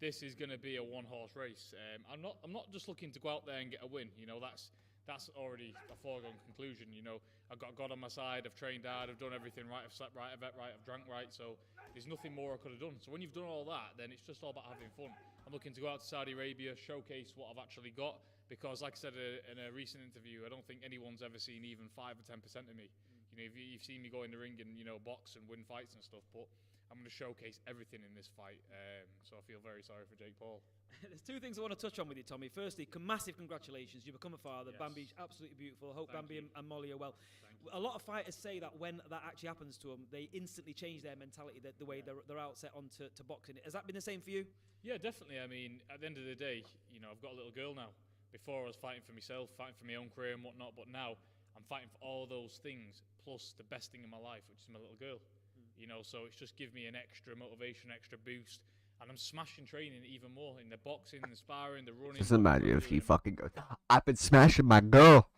Speaker 8: This is going to be a one-horse race. I'm not just looking to go out there and get a win. You know, that's already a foregone conclusion. You know, I've got God on my side. I've trained hard. I've done everything right. I've slept right. I've ate right. I've drank right. So there's nothing more I could have done. So when you've done all that, then it's just all about having fun. I'm looking to go out to Saudi Arabia, showcase what I've actually got. Because, like I said in a recent interview, I don't think anyone's ever seen even 5 or 10% of me. You know, you've seen me go in the ring and, you know, box and win fights and stuff, but I'm going to showcase everything in this fight. So I feel very sorry for Jake Paul.
Speaker 6: There's two things I want to touch on with you, Tommy. Firstly, massive congratulations. You've become a father.
Speaker 8: Yes.
Speaker 6: Bambi's absolutely beautiful. I hope
Speaker 8: Thank
Speaker 6: Bambi
Speaker 8: you.
Speaker 6: and Molly are well. A lot of fighters say that when that actually happens to them, they instantly change their mentality, the way they're outset onto boxing. Has that been the same for you?
Speaker 8: Yeah, definitely. I mean, at the end of the day, you know, I've got a little girl now. Before I was fighting for myself, fighting for my own career and whatnot, but now I'm fighting for all those things, plus the best thing in my life, which is my little girl. You know, so it's just give me an extra motivation, extra boost, and I'm smashing training even more in the boxing, the sparring, the running.
Speaker 1: Just imagine if he fucking goes, I've been smashing my girl.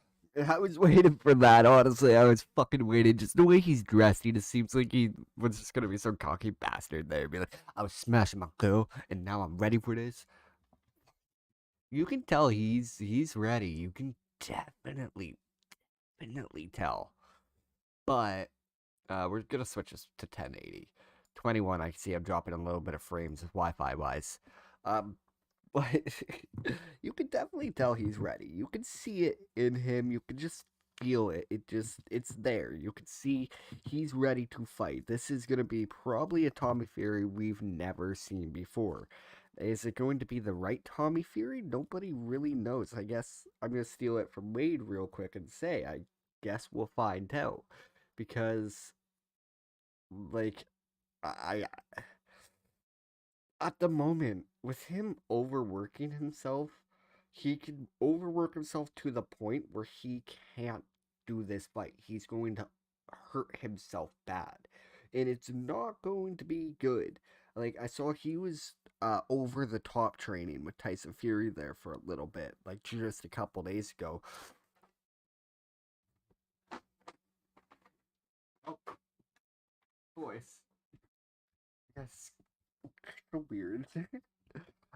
Speaker 1: I was waiting for that, honestly. I was fucking waiting. Just the way he's dressed, he just seems like he was just gonna be some cocky bastard there. Be like, I was smashing my girl, and now I'm ready for this. You can tell he's ready. You can definitely tell. But we're gonna switch this to 1080. 21, I see I'm dropping a little bit of frames Wi-Fi wise. But you can definitely tell he's ready. You can see it in him. You can just feel it. It's there. You can see he's ready to fight. This is gonna be probably a Tommy Fury we've never seen before. Is it going to be the right Tommy Fury? Nobody really knows. I guess I'm going to steal it from Wade real quick and say, I guess we'll find out. Because, like, I at the moment, with him overworking himself, he can overwork himself to the point where he can't do this fight. He's going to hurt himself bad. And it's not going to be good. Like, I saw he was over the top training with Tyson Fury there for a little bit, like just a couple days ago. Oh, voice. That's so weird.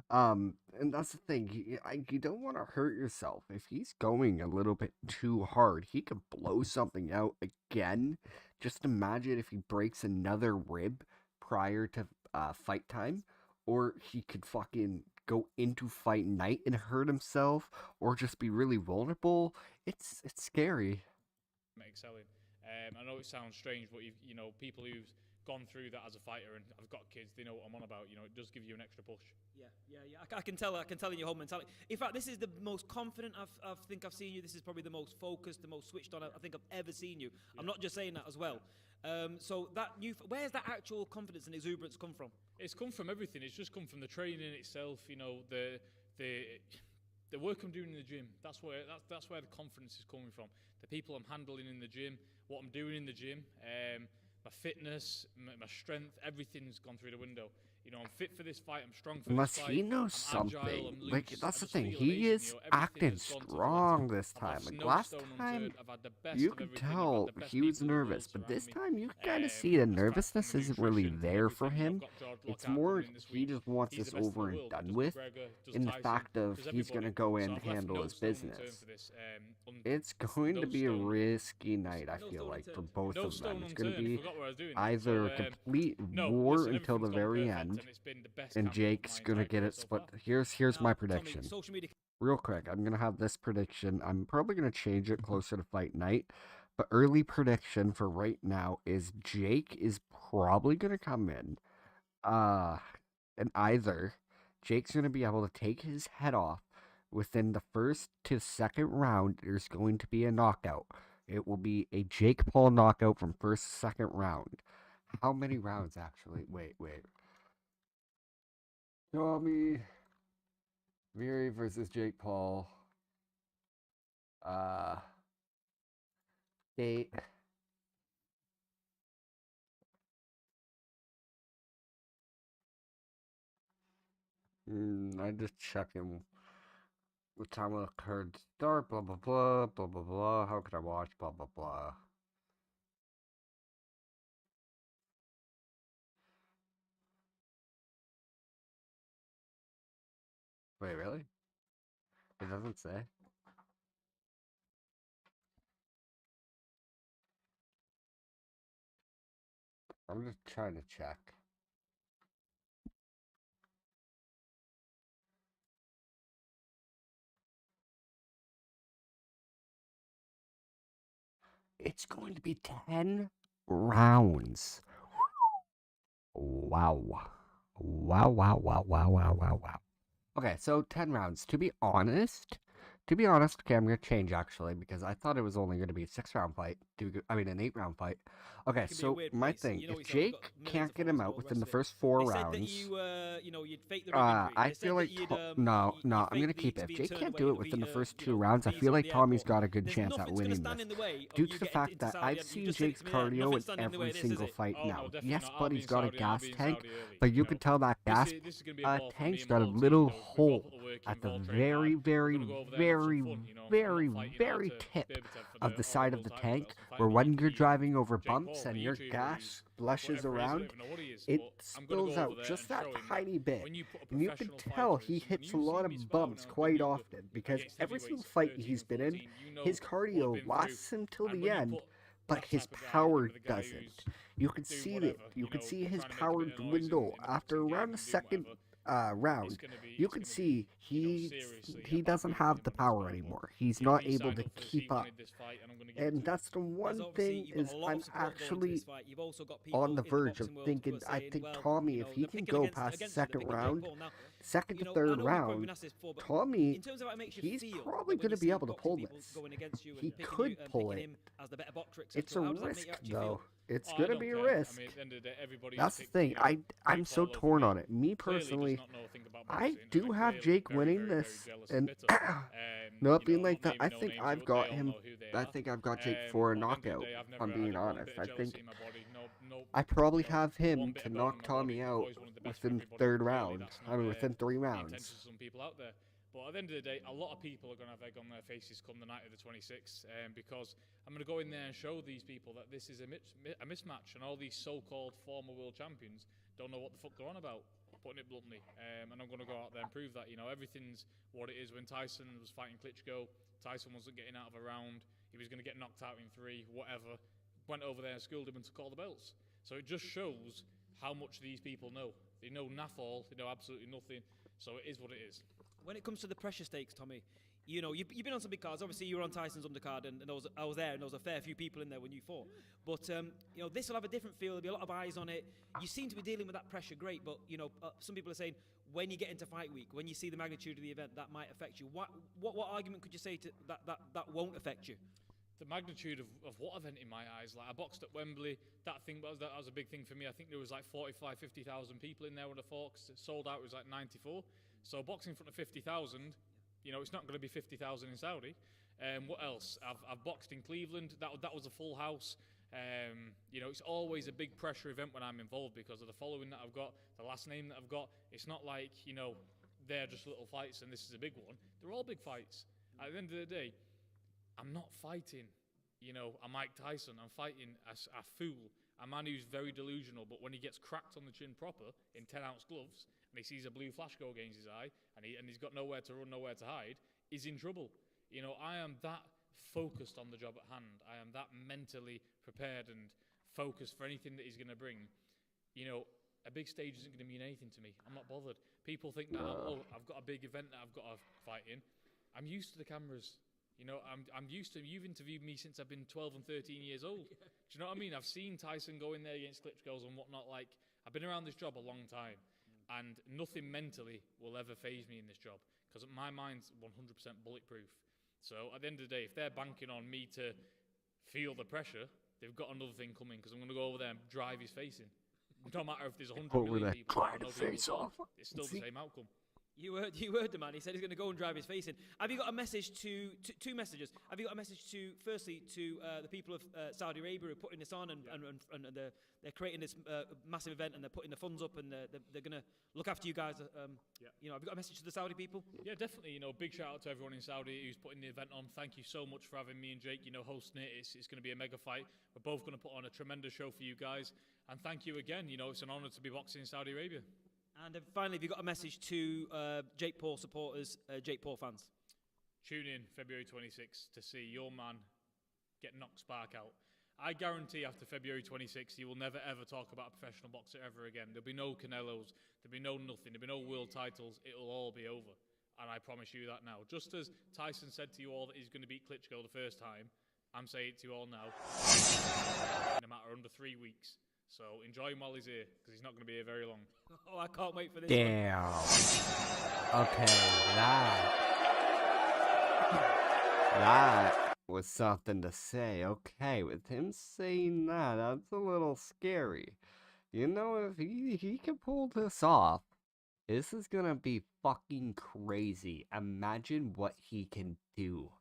Speaker 1: And that's the thing. You don't want to hurt yourself. If he's going a little bit too hard, he could blow something out again. Just imagine if he breaks another rib prior to fight time, or he could fucking go into fight night and hurt himself, or just be really vulnerable. It's scary.
Speaker 8: Excelling. I know it sounds strange, but you know, people who've gone through that as a fighter, and I've got kids. They know what I'm on about. You know, it does give you an extra push.
Speaker 9: Yeah. I can tell in your whole mentality. In fact, this is the most confident I think I've seen you. This is probably the most focused, the most switched on I think I've ever seen you. Yeah. I'm not just saying that as well. So where's that actual confidence and exuberance come from?
Speaker 8: It's come from everything. It's just come from the training itself. You know, the work I'm doing in the gym. That's where the confidence is coming from. The people I'm handling in the gym, what I'm doing in the gym, my fitness, my strength, everything's gone through the window. You know, I'm fit for this fight. I'm strong for
Speaker 1: Unless
Speaker 8: this fight.
Speaker 1: he knows
Speaker 8: I'm agile,
Speaker 1: something.
Speaker 8: I'm loose,
Speaker 1: Like, that's the
Speaker 8: just
Speaker 1: thing.
Speaker 8: feel
Speaker 1: He
Speaker 8: amazing,
Speaker 1: is
Speaker 8: you know,
Speaker 1: acting
Speaker 8: everything has gone to the
Speaker 1: strong
Speaker 8: letter.
Speaker 1: this
Speaker 8: I've
Speaker 1: time.
Speaker 8: left
Speaker 1: Like,
Speaker 8: no
Speaker 1: last
Speaker 8: stone
Speaker 1: time,
Speaker 8: unturned. I've had the best
Speaker 1: you
Speaker 8: of
Speaker 1: could
Speaker 8: everything. I've had
Speaker 1: tell
Speaker 8: the best
Speaker 1: he was
Speaker 8: people in the world
Speaker 1: nervous. But this
Speaker 8: surround
Speaker 1: time,
Speaker 8: me.
Speaker 1: you can kind of see the
Speaker 8: As far from
Speaker 1: nervousness
Speaker 8: the
Speaker 1: isn't really
Speaker 8: nutrition,
Speaker 1: there for
Speaker 8: everything,
Speaker 1: him.
Speaker 8: I've got George
Speaker 1: It's
Speaker 8: Lockhart
Speaker 1: more
Speaker 8: coming in this
Speaker 1: he
Speaker 8: week.
Speaker 1: just wants
Speaker 8: He's
Speaker 1: this
Speaker 8: the best in the
Speaker 1: over and
Speaker 8: world.
Speaker 1: done
Speaker 8: Does
Speaker 1: with.
Speaker 8: McGregor, does
Speaker 1: In the
Speaker 8: Tyson,
Speaker 1: fact of
Speaker 8: does
Speaker 1: he's going to
Speaker 8: everybody.
Speaker 1: go in
Speaker 8: So
Speaker 1: and
Speaker 8: I've left
Speaker 1: handle
Speaker 8: no
Speaker 1: his
Speaker 8: stone
Speaker 1: business.
Speaker 8: unturned for this.
Speaker 1: It's going
Speaker 8: no
Speaker 1: to be a
Speaker 8: stone-
Speaker 1: risky night, I
Speaker 9: No
Speaker 1: feel
Speaker 9: stone
Speaker 1: like, for
Speaker 9: unturned.
Speaker 1: both
Speaker 8: No
Speaker 1: of them.
Speaker 8: stone
Speaker 1: It's going to
Speaker 8: unturned.
Speaker 1: be
Speaker 8: Forgot what I was doing.
Speaker 1: either
Speaker 8: So,
Speaker 1: a complete
Speaker 8: no,
Speaker 1: war
Speaker 8: listen,
Speaker 1: until the
Speaker 8: everything's gone
Speaker 1: very
Speaker 8: perfect,
Speaker 1: end,
Speaker 8: and it's been the best
Speaker 1: and
Speaker 8: camp of
Speaker 1: Jake's
Speaker 8: my
Speaker 1: going to
Speaker 8: entire
Speaker 1: get
Speaker 8: career
Speaker 1: it
Speaker 8: so
Speaker 1: split.
Speaker 8: far.
Speaker 1: Here's
Speaker 9: Now,
Speaker 1: my
Speaker 9: Tommy,
Speaker 1: prediction.
Speaker 9: social media.
Speaker 1: Real quick, I'm going to have this prediction. I'm probably going to change it closer to fight night. But early prediction for right now is Jake is probably going to come in. And either Jake's going to be able to take his head off within the first to second round. There's going to be a knockout. It will be a Jake Paul knockout from first to second round. How many rounds, actually? Wait. Tommy Fury versus Jake Paul. Date. I just checking what time will the card start, blah blah blah, blah blah blah. How could I watch, blah blah blah. Wait, really? It doesn't say. I'm just trying to check. It's going to be 10 rounds. Wow. Wow. Okay, so 10 rounds. To be honest, okay, I'm going to change actually because I thought it was only going to be a 6-round fight. An 8-round fight. Okay, so my thing, if Jake can't get him out within the first 4 rounds, I feel like no, I'm going to keep it. If Jake can't do it within the first 2 rounds, I feel like Tommy's got a good chance at winning this. Due to the fact that I've seen Jake's cardio in every single fight now. Yes, but he's got a gas tank, but you can tell that gas tank's got a little hole at the very tip of the side of the tank, where when you're driving over bumps and your gas splashes around, it spills out just that tiny bit. And you can tell he hits a lot of bumps quite often, because every single fight he's been in, his cardio lasts until the end, but his power doesn't. You can see it. You can see his power dwindle after around the second round. You can see he doesn't have the power anymore. He's not able to keep up. And that's the one thing is I'm actually on the verge of thinking, I think Tommy, if he can go past the second round, second to third round, Tommy, he's probably going to be able to pull this. He could pull it. It's a risk, though. It's going to be a risk. That's the thing. I'm so torn on it. Me personally, I do have Jake winning this. And not being like that, I think I've got him. I think I've got Jake for a knockout, if I'm being honest. I think I probably have him to knock Tommy out within the third round. Within 3 rounds.
Speaker 8: But at the end of the day, a lot of people are going to have egg on their faces come the night of the 26th, because I'm going to go in there and show these people that this is a mismatch, and all these so-called former world champions don't know what the fuck they're on about, putting it bluntly. And I'm going to go out there and prove that, everything's what it is. When Tyson was fighting Klitschko, Tyson wasn't getting out of a round. He was going to get knocked out in 3, whatever. Went over there and schooled him and took all the belts. So it just shows how much these people know. They know naff all. They know absolutely nothing. So it is what it is.
Speaker 9: When it comes to the pressure stakes, Tommy, You know, you've been on some big cards. Obviously, you were on Tyson's undercard, and I was there, and there was a fair few people in there when you fought. But you know, this will have a different feel. There'll be a lot of eyes on it. You seem to be dealing with that pressure, great. But you know, some people are saying when you get into fight week, when you see the magnitude of the event, that might affect you. What argument could you say to that won't affect you?
Speaker 8: The magnitude of what event in my eyes. Like, I boxed at Wembley. That was a big thing for me. I think there was like 45, 50,000 people in there when I fought, 'cause it sold out. It was like 94. So boxing in front of 50,000, you know, it's not going to be 50,000 in Saudi. What else? I've boxed in Cleveland. That was a full house. You know, it's always a big pressure event when I'm involved because of the following that I've got, the last name that I've got. It's not like, you know, they're just little fights and this is a big one. They're all big fights. At the end of the day, I'm not fighting, you know, a Mike Tyson. I'm fighting a fool, a man who's very delusional, but when he gets cracked on the chin proper in 10-ounce gloves and he sees a blue flash go against his eye and he's got nowhere to run, nowhere to hide, he's in trouble. You know, I am that focused on the job at hand. I am that mentally prepared and focused for anything that he's going to bring. You know, a big stage isn't going to mean anything to me. I'm not bothered. People think that, oh, I've got a big event that I've got to fight in. I'm used to the cameras. You know, I'm used to, you've interviewed me since I've been 12 and 13 years old. Do you know what I mean? I've seen Tyson go in there against Klitschko's and whatnot. Like, I've been around this job a long time, and nothing mentally will ever faze me in this job because my mind's 100% bulletproof. So at the end of the day, if they're banking on me to feel the pressure, they've got another thing coming because I'm going to go over there and drive his face in. No matter if there's 100 million people or no people, it's still the same outcome.
Speaker 9: You heard the man. He said he's going to go and drive his face in. Have you got a message to two messages? Have you got a message to, firstly, to the people of Saudi Arabia who are putting this on and they're creating this massive event and they're putting the funds up and they're going to look after you guys? You know, have you got a message to the Saudi people?
Speaker 8: Yeah, definitely. You know, big shout out to everyone in Saudi who's putting the event on. Thank you so much for having me and Jake, you know, hosting it. It's going to be a mega fight. We're both going to put on a tremendous show for you guys. And thank you again. You know, it's an honor to be boxing in Saudi Arabia.
Speaker 9: And finally, have you got a message to Jake Paul supporters, Jake Paul fans?
Speaker 8: Tune in February 26th to see your man get knocked spark out. I guarantee after February 26th, you will never ever talk about a professional boxer ever again. There'll be no Canelos, there'll be no nothing, there'll be no world titles. It'll all be over. And I promise you that now. Just as Tyson said to you all that he's going to beat Klitschko the first time, I'm saying it to you all now. In a matter under 3 weeks. So enjoy him while he's here, because he's not going to be here very long.
Speaker 9: Oh, I can't wait for this.
Speaker 1: Damn. Okay, that was something to say. Okay, with him saying that, that's a little scary. You know, if he can pull this off, this is gonna be fucking crazy. Imagine what he can do.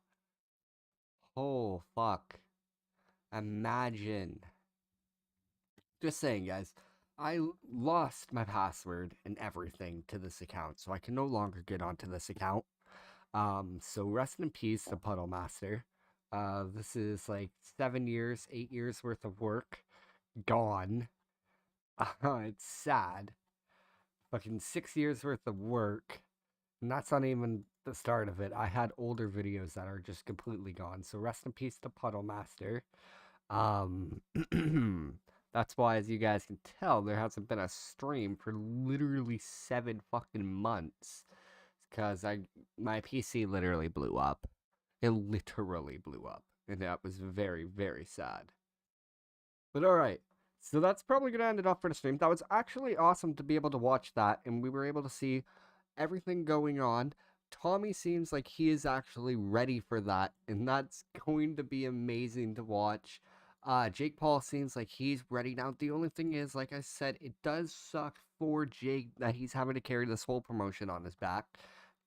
Speaker 1: Oh, fuck. Imagine. Just saying, guys, I lost my password and everything to this account, so I can no longer get onto this account. So rest in peace to Puddle Master. This is like 7 years, 8 years worth of work gone. It's sad. Fucking 6 years worth of work, and that's not even the start of it. I had older videos that are just completely gone. So rest in peace to Puddle Master. That's why, as you guys can tell, there hasn't been a stream for literally 7 fucking months. Because my PC literally blew up. It literally blew up. And that was very, very sad. But alright. So that's probably going to end it off for the stream. That was actually awesome to be able to watch that. And we were able to see everything going on. Tommy seems like he is actually ready for that. And that's going to be amazing to watch. Jake Paul seems like he's ready now. The only thing is, like I said, it does suck for Jake that he's having to carry this whole promotion on his back.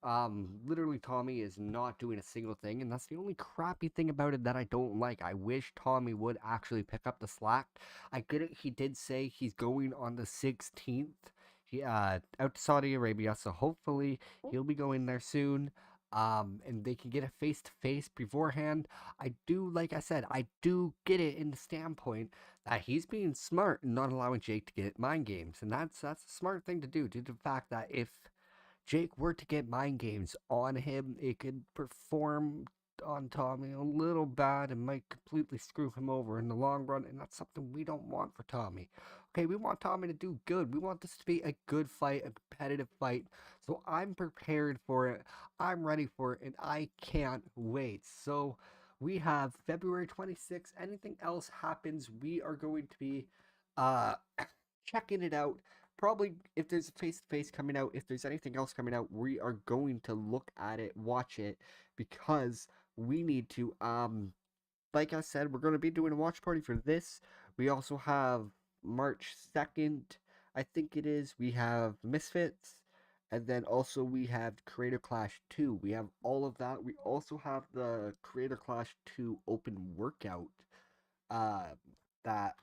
Speaker 1: Literally Tommy is not doing a single thing, and that's the only crappy thing about it that I don't like. I wish Tommy would actually pick up the slack. I get it, he did say he's going on the 16th. Out to Saudi Arabia, so hopefully he'll be going there soon. And they can get a face-to-face beforehand. I do, like I said, I do get it in the standpoint that he's being smart and not allowing Jake to get mind games. And that's a smart thing to do, due to the fact that if Jake were to get mind games on him, it could perform on Tommy a little bad and might completely screw him over in the long run, and that's something we don't want for Tommy. Okay, we want Tommy to do good. We want this to be a good fight, a competitive fight. So I'm prepared for it. I'm ready for it, and I can't wait. So we have February 26th. Anything else happens, we are going to be uh checking it out. Probably if there's a face to face coming out, if there's anything else coming out, we are going to look at it, watch it, because we need to. Like I said, we're going to be doing a watch party for this. We also have March 2nd, I think it is. We have Misfits, and then also we have Creator Clash 2. We have all of that. We also have the Creator Clash 2 open workout uh, that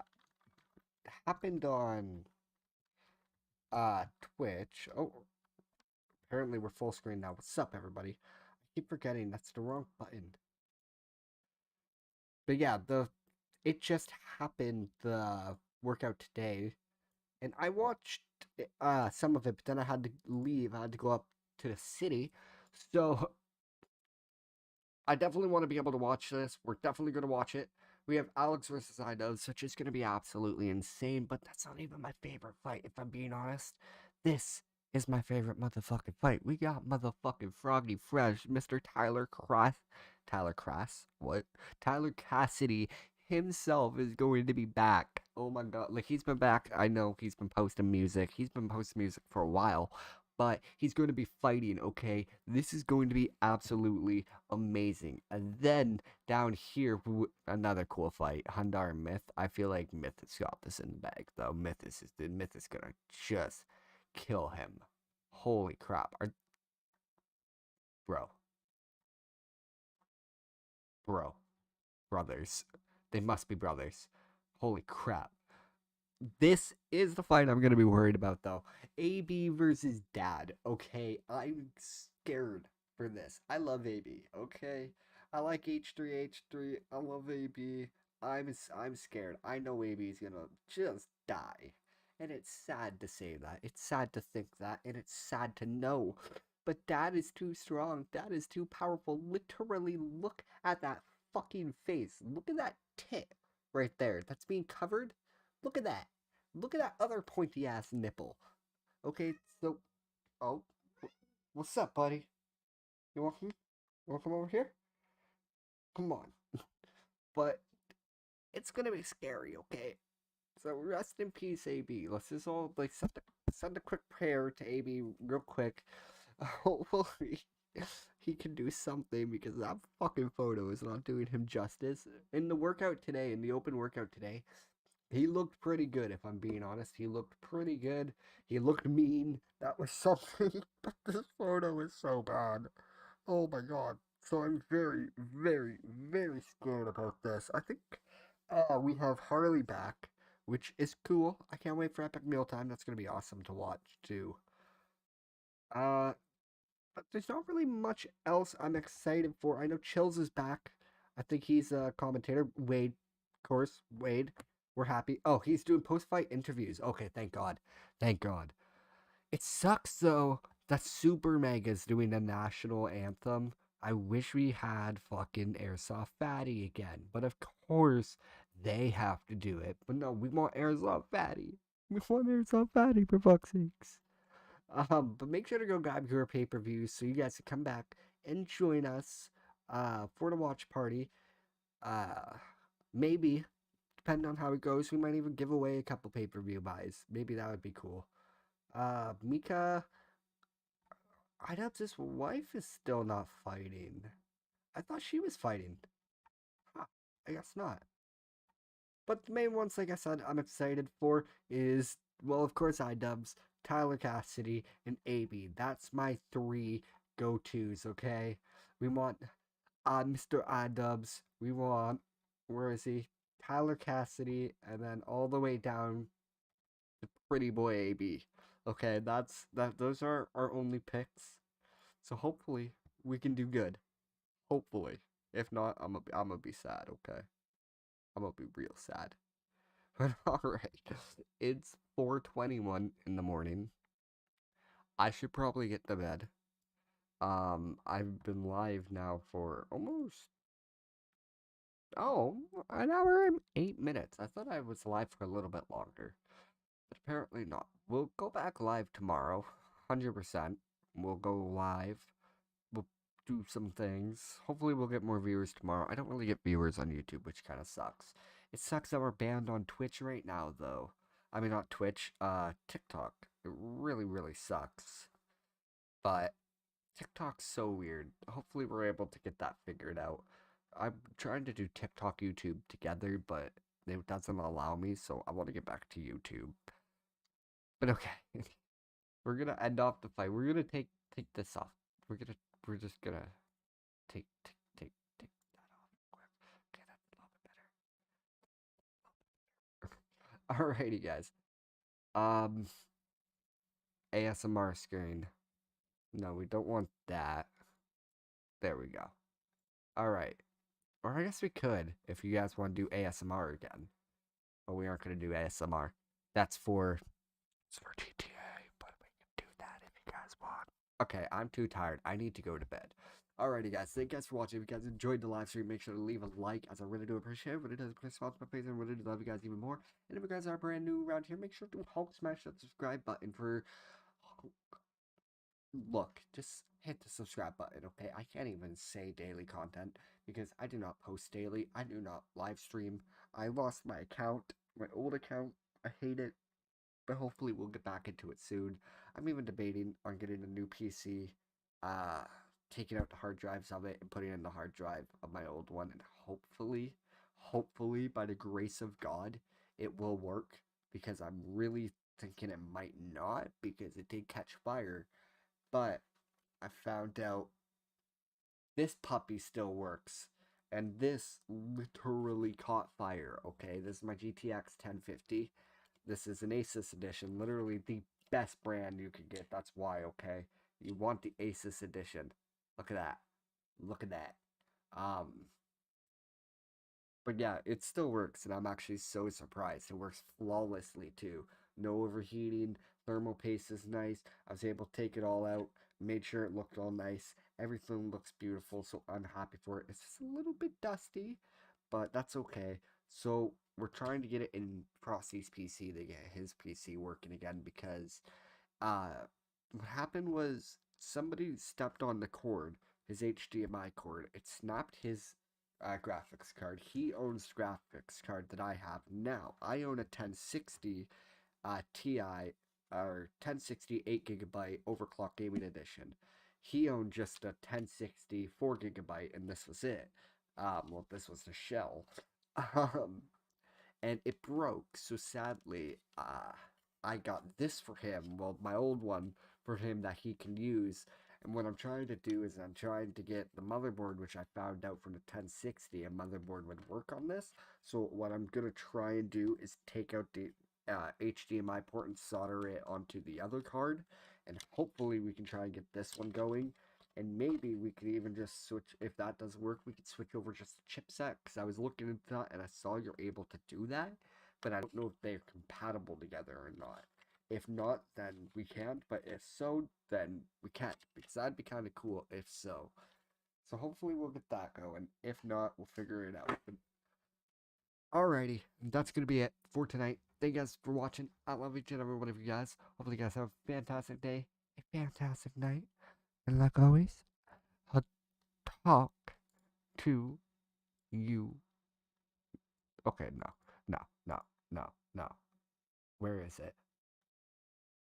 Speaker 1: happened on Twitch. Oh, apparently we're full screen now. What's up, everybody? I keep forgetting that's the wrong button. But yeah, it just happened, the workout today, and I watched some of it, but then I had to leave. I had to go up to the city, so I definitely want to be able to watch this. We're definitely going to watch it. We have Alex versus Idos, which is going to be absolutely insane, but that's not even my favorite fight, if I'm being honest. This is my favorite motherfucking fight. We got motherfucking Froggy Fresh, Mr. Tyler Crass? What? Tyler Cassidy himself is going to be back. Oh my god, like, he's been back. I know he's been posting music. He's been posting music for a while, but he's going to be fighting, okay? This is going to be absolutely amazing. And then down here, another cool fight, Hundar and Myth. I feel like Myth has got this in the bag, though. Myth is gonna just kill him. Holy crap. Bro. Brothers. They must be brothers. Holy crap. This is the fight I'm going to be worried about, though. AB versus Dad. Okay, I'm scared for this. I love AB, okay? I like H3H3. I love AB. I'm scared. I know AB is going to just die. And it's sad to say that. It's sad to think that. And it's sad to know. But Dad is too strong. Dad is too powerful. Literally, look at that fucking face. Look at that tit right there. That's being covered. Look at that. Look at that other pointy ass nipple. Okay, so, oh, what's up, buddy? You want you want to come over here? Come on. But it's gonna be scary, okay? So rest in peace, AB. Let's just all like send a quick prayer to AB real quick. Hopefully he can do something, because that fucking photo is not doing him justice. In the workout today, in the open workout today, he looked pretty good, if I'm being honest. He looked pretty good. He looked mean. That was something. But this photo is so bad. Oh my god. So I'm very, very, very scared about this. I think we have Harley back, which is cool. I can't wait for Epic Mealtime. That's going to be awesome to watch, too. But there's not really much else I'm excited for. I know Chills is back. I think he's a commentator. Wade, of course. Wade. We're happy. Oh, he's doing post-fight interviews. Okay, thank God. Thank God. It sucks, though, that Super Mega's doing the national anthem. I wish we had fucking Airsoft Fatty again. But of course, they have to do it. But no, we want Airsoft Fatty. We want Airsoft Fatty, for fuck's sakes. But make sure to go grab your pay-per-views so you guys can come back and join us for the watch party. Maybe, depending on how it goes, we might even give away a couple pay-per-view buys. Maybe that would be cool. Mika, Idub's wife is still not fighting. I thought she was fighting. Huh, I guess not. But the main ones, like I said, I'm excited for is, well, of course, Idubs, Tyler Cassidy, and AB. That's my three go-tos, okay? We want Mr. Idubs. We want, where is he? Tyler Cassidy, and then all the way down to Pretty Boy AB. Okay, those are our only picks. So hopefully we can do good. Hopefully. If not, I'm gonna be sad, okay? I'm gonna be real sad. But alright. It's 4:21 in the morning. I should probably get to bed. I've been live now for almost, an hour and 8 minutes. I thought I was live for a little bit longer, but apparently not. We'll go back live tomorrow, 100%. We'll go live. We'll do some things. Hopefully we'll get more viewers tomorrow. I don't really get viewers on YouTube, which kind of sucks. It sucks that we're banned on Twitch right now, though. I mean, not Twitch, TikTok. It really, really sucks. But TikTok's so weird. Hopefully we're able to get that figured out. I'm trying to do TikTok, YouTube together, but it doesn't allow me, so I want to get back to YouTube. But okay. We're gonna end off the fight. We're gonna take this off. We're just gonna take that off. Okay, that's a little bit better. Alrighty, guys. ASMR screen. No, we don't want that. There we go. Alright. Or I guess we could, if you guys want to do ASMR again. But we aren't going to do ASMR. It's for GTA, but we can do that if you guys want. Okay, I'm too tired. I need to go to bed. Alrighty, guys. Thank you guys for watching. If you guys enjoyed the live stream, make sure to leave a like, as I really do appreciate it. But it does put a smile to my face, and I really do love you guys even more. And if you guys are brand new around here, make sure to Hulk smash that subscribe button for... Look, just hit the subscribe button, okay? I can't even say daily content because I do not post daily. I do not live stream. I lost my account, my old account. I hate it, but hopefully we'll get back into it soon. I'm even debating on getting a new PC, taking out the hard drives of it and putting in the hard drive of my old one, and hopefully by the grace of God, it will work, because I'm really thinking it might not, because it did catch fire. But I found out this puppy still works. And this literally caught fire, okay? This is my GTX 1050. This is an Asus edition. Literally the best brand you could get. That's why, okay? You want the Asus edition. Look at that. Look at that. But yeah, it still works, and I'm actually so surprised. It works flawlessly, too. No overheating. Thermal paste is nice. I was able to take it all out, made sure it looked all nice. Everything looks beautiful, so I'm happy for it. It's just a little bit dusty, but that's okay. So we're trying to get it in Frosty's PC to get his PC working again, because what happened was somebody stepped on the cord, his HDMI cord. It snapped his graphics card. He owns the graphics card that I have now. I own a 1060 Ti, or 1060 8GB overclock gaming edition. He owned just a 1060 4GB, and this was it. Well, this was the shell. And it broke, so sadly, I got this for him. Well, my old one for him that he can use. And what I'm trying to do is I'm trying to get the motherboard, which I found out from the 1060, a motherboard would work on this. So what I'm going to try and do is take out the HDMI port and solder it onto the other card, and hopefully we can try and get this one going. And maybe we could even just switch, if that doesn't work, we could switch over just the chipset, because I was looking into that and I saw you're able to do that, but I don't know if they're compatible together or not. If not, then we can't, but if so, then we can't, because that'd be kind of cool if so. So hopefully we'll get that going. If not, we'll figure it out. But alrighty, that's going to be it for tonight. Thank you guys for watching. I love each and every one of you guys. Hopefully you guys have a fantastic day, a fantastic night. And like always, I'll talk to you. Okay, no. Where is it?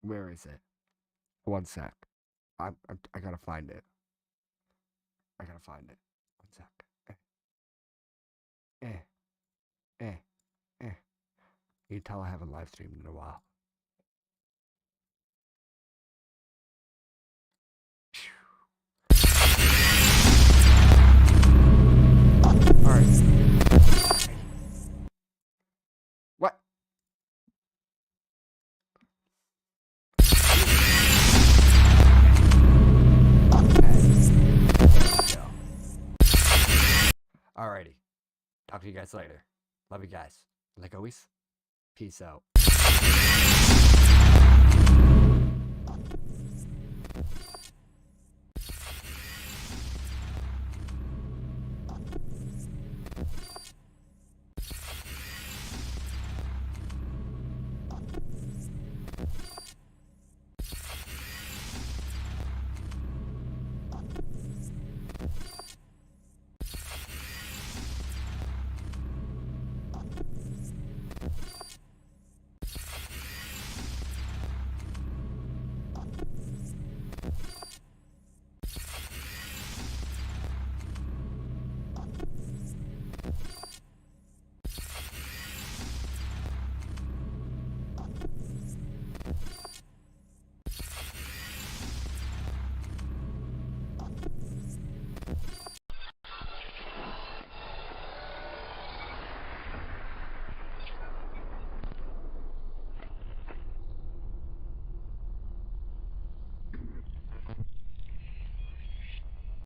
Speaker 1: Where is it? One sec. I gotta find it. I gotta find it. One sec. You can tell I haven't live streamed in a while. Alright. What? Alrighty. Talk to you guys later. Love you guys. Like always, peace out.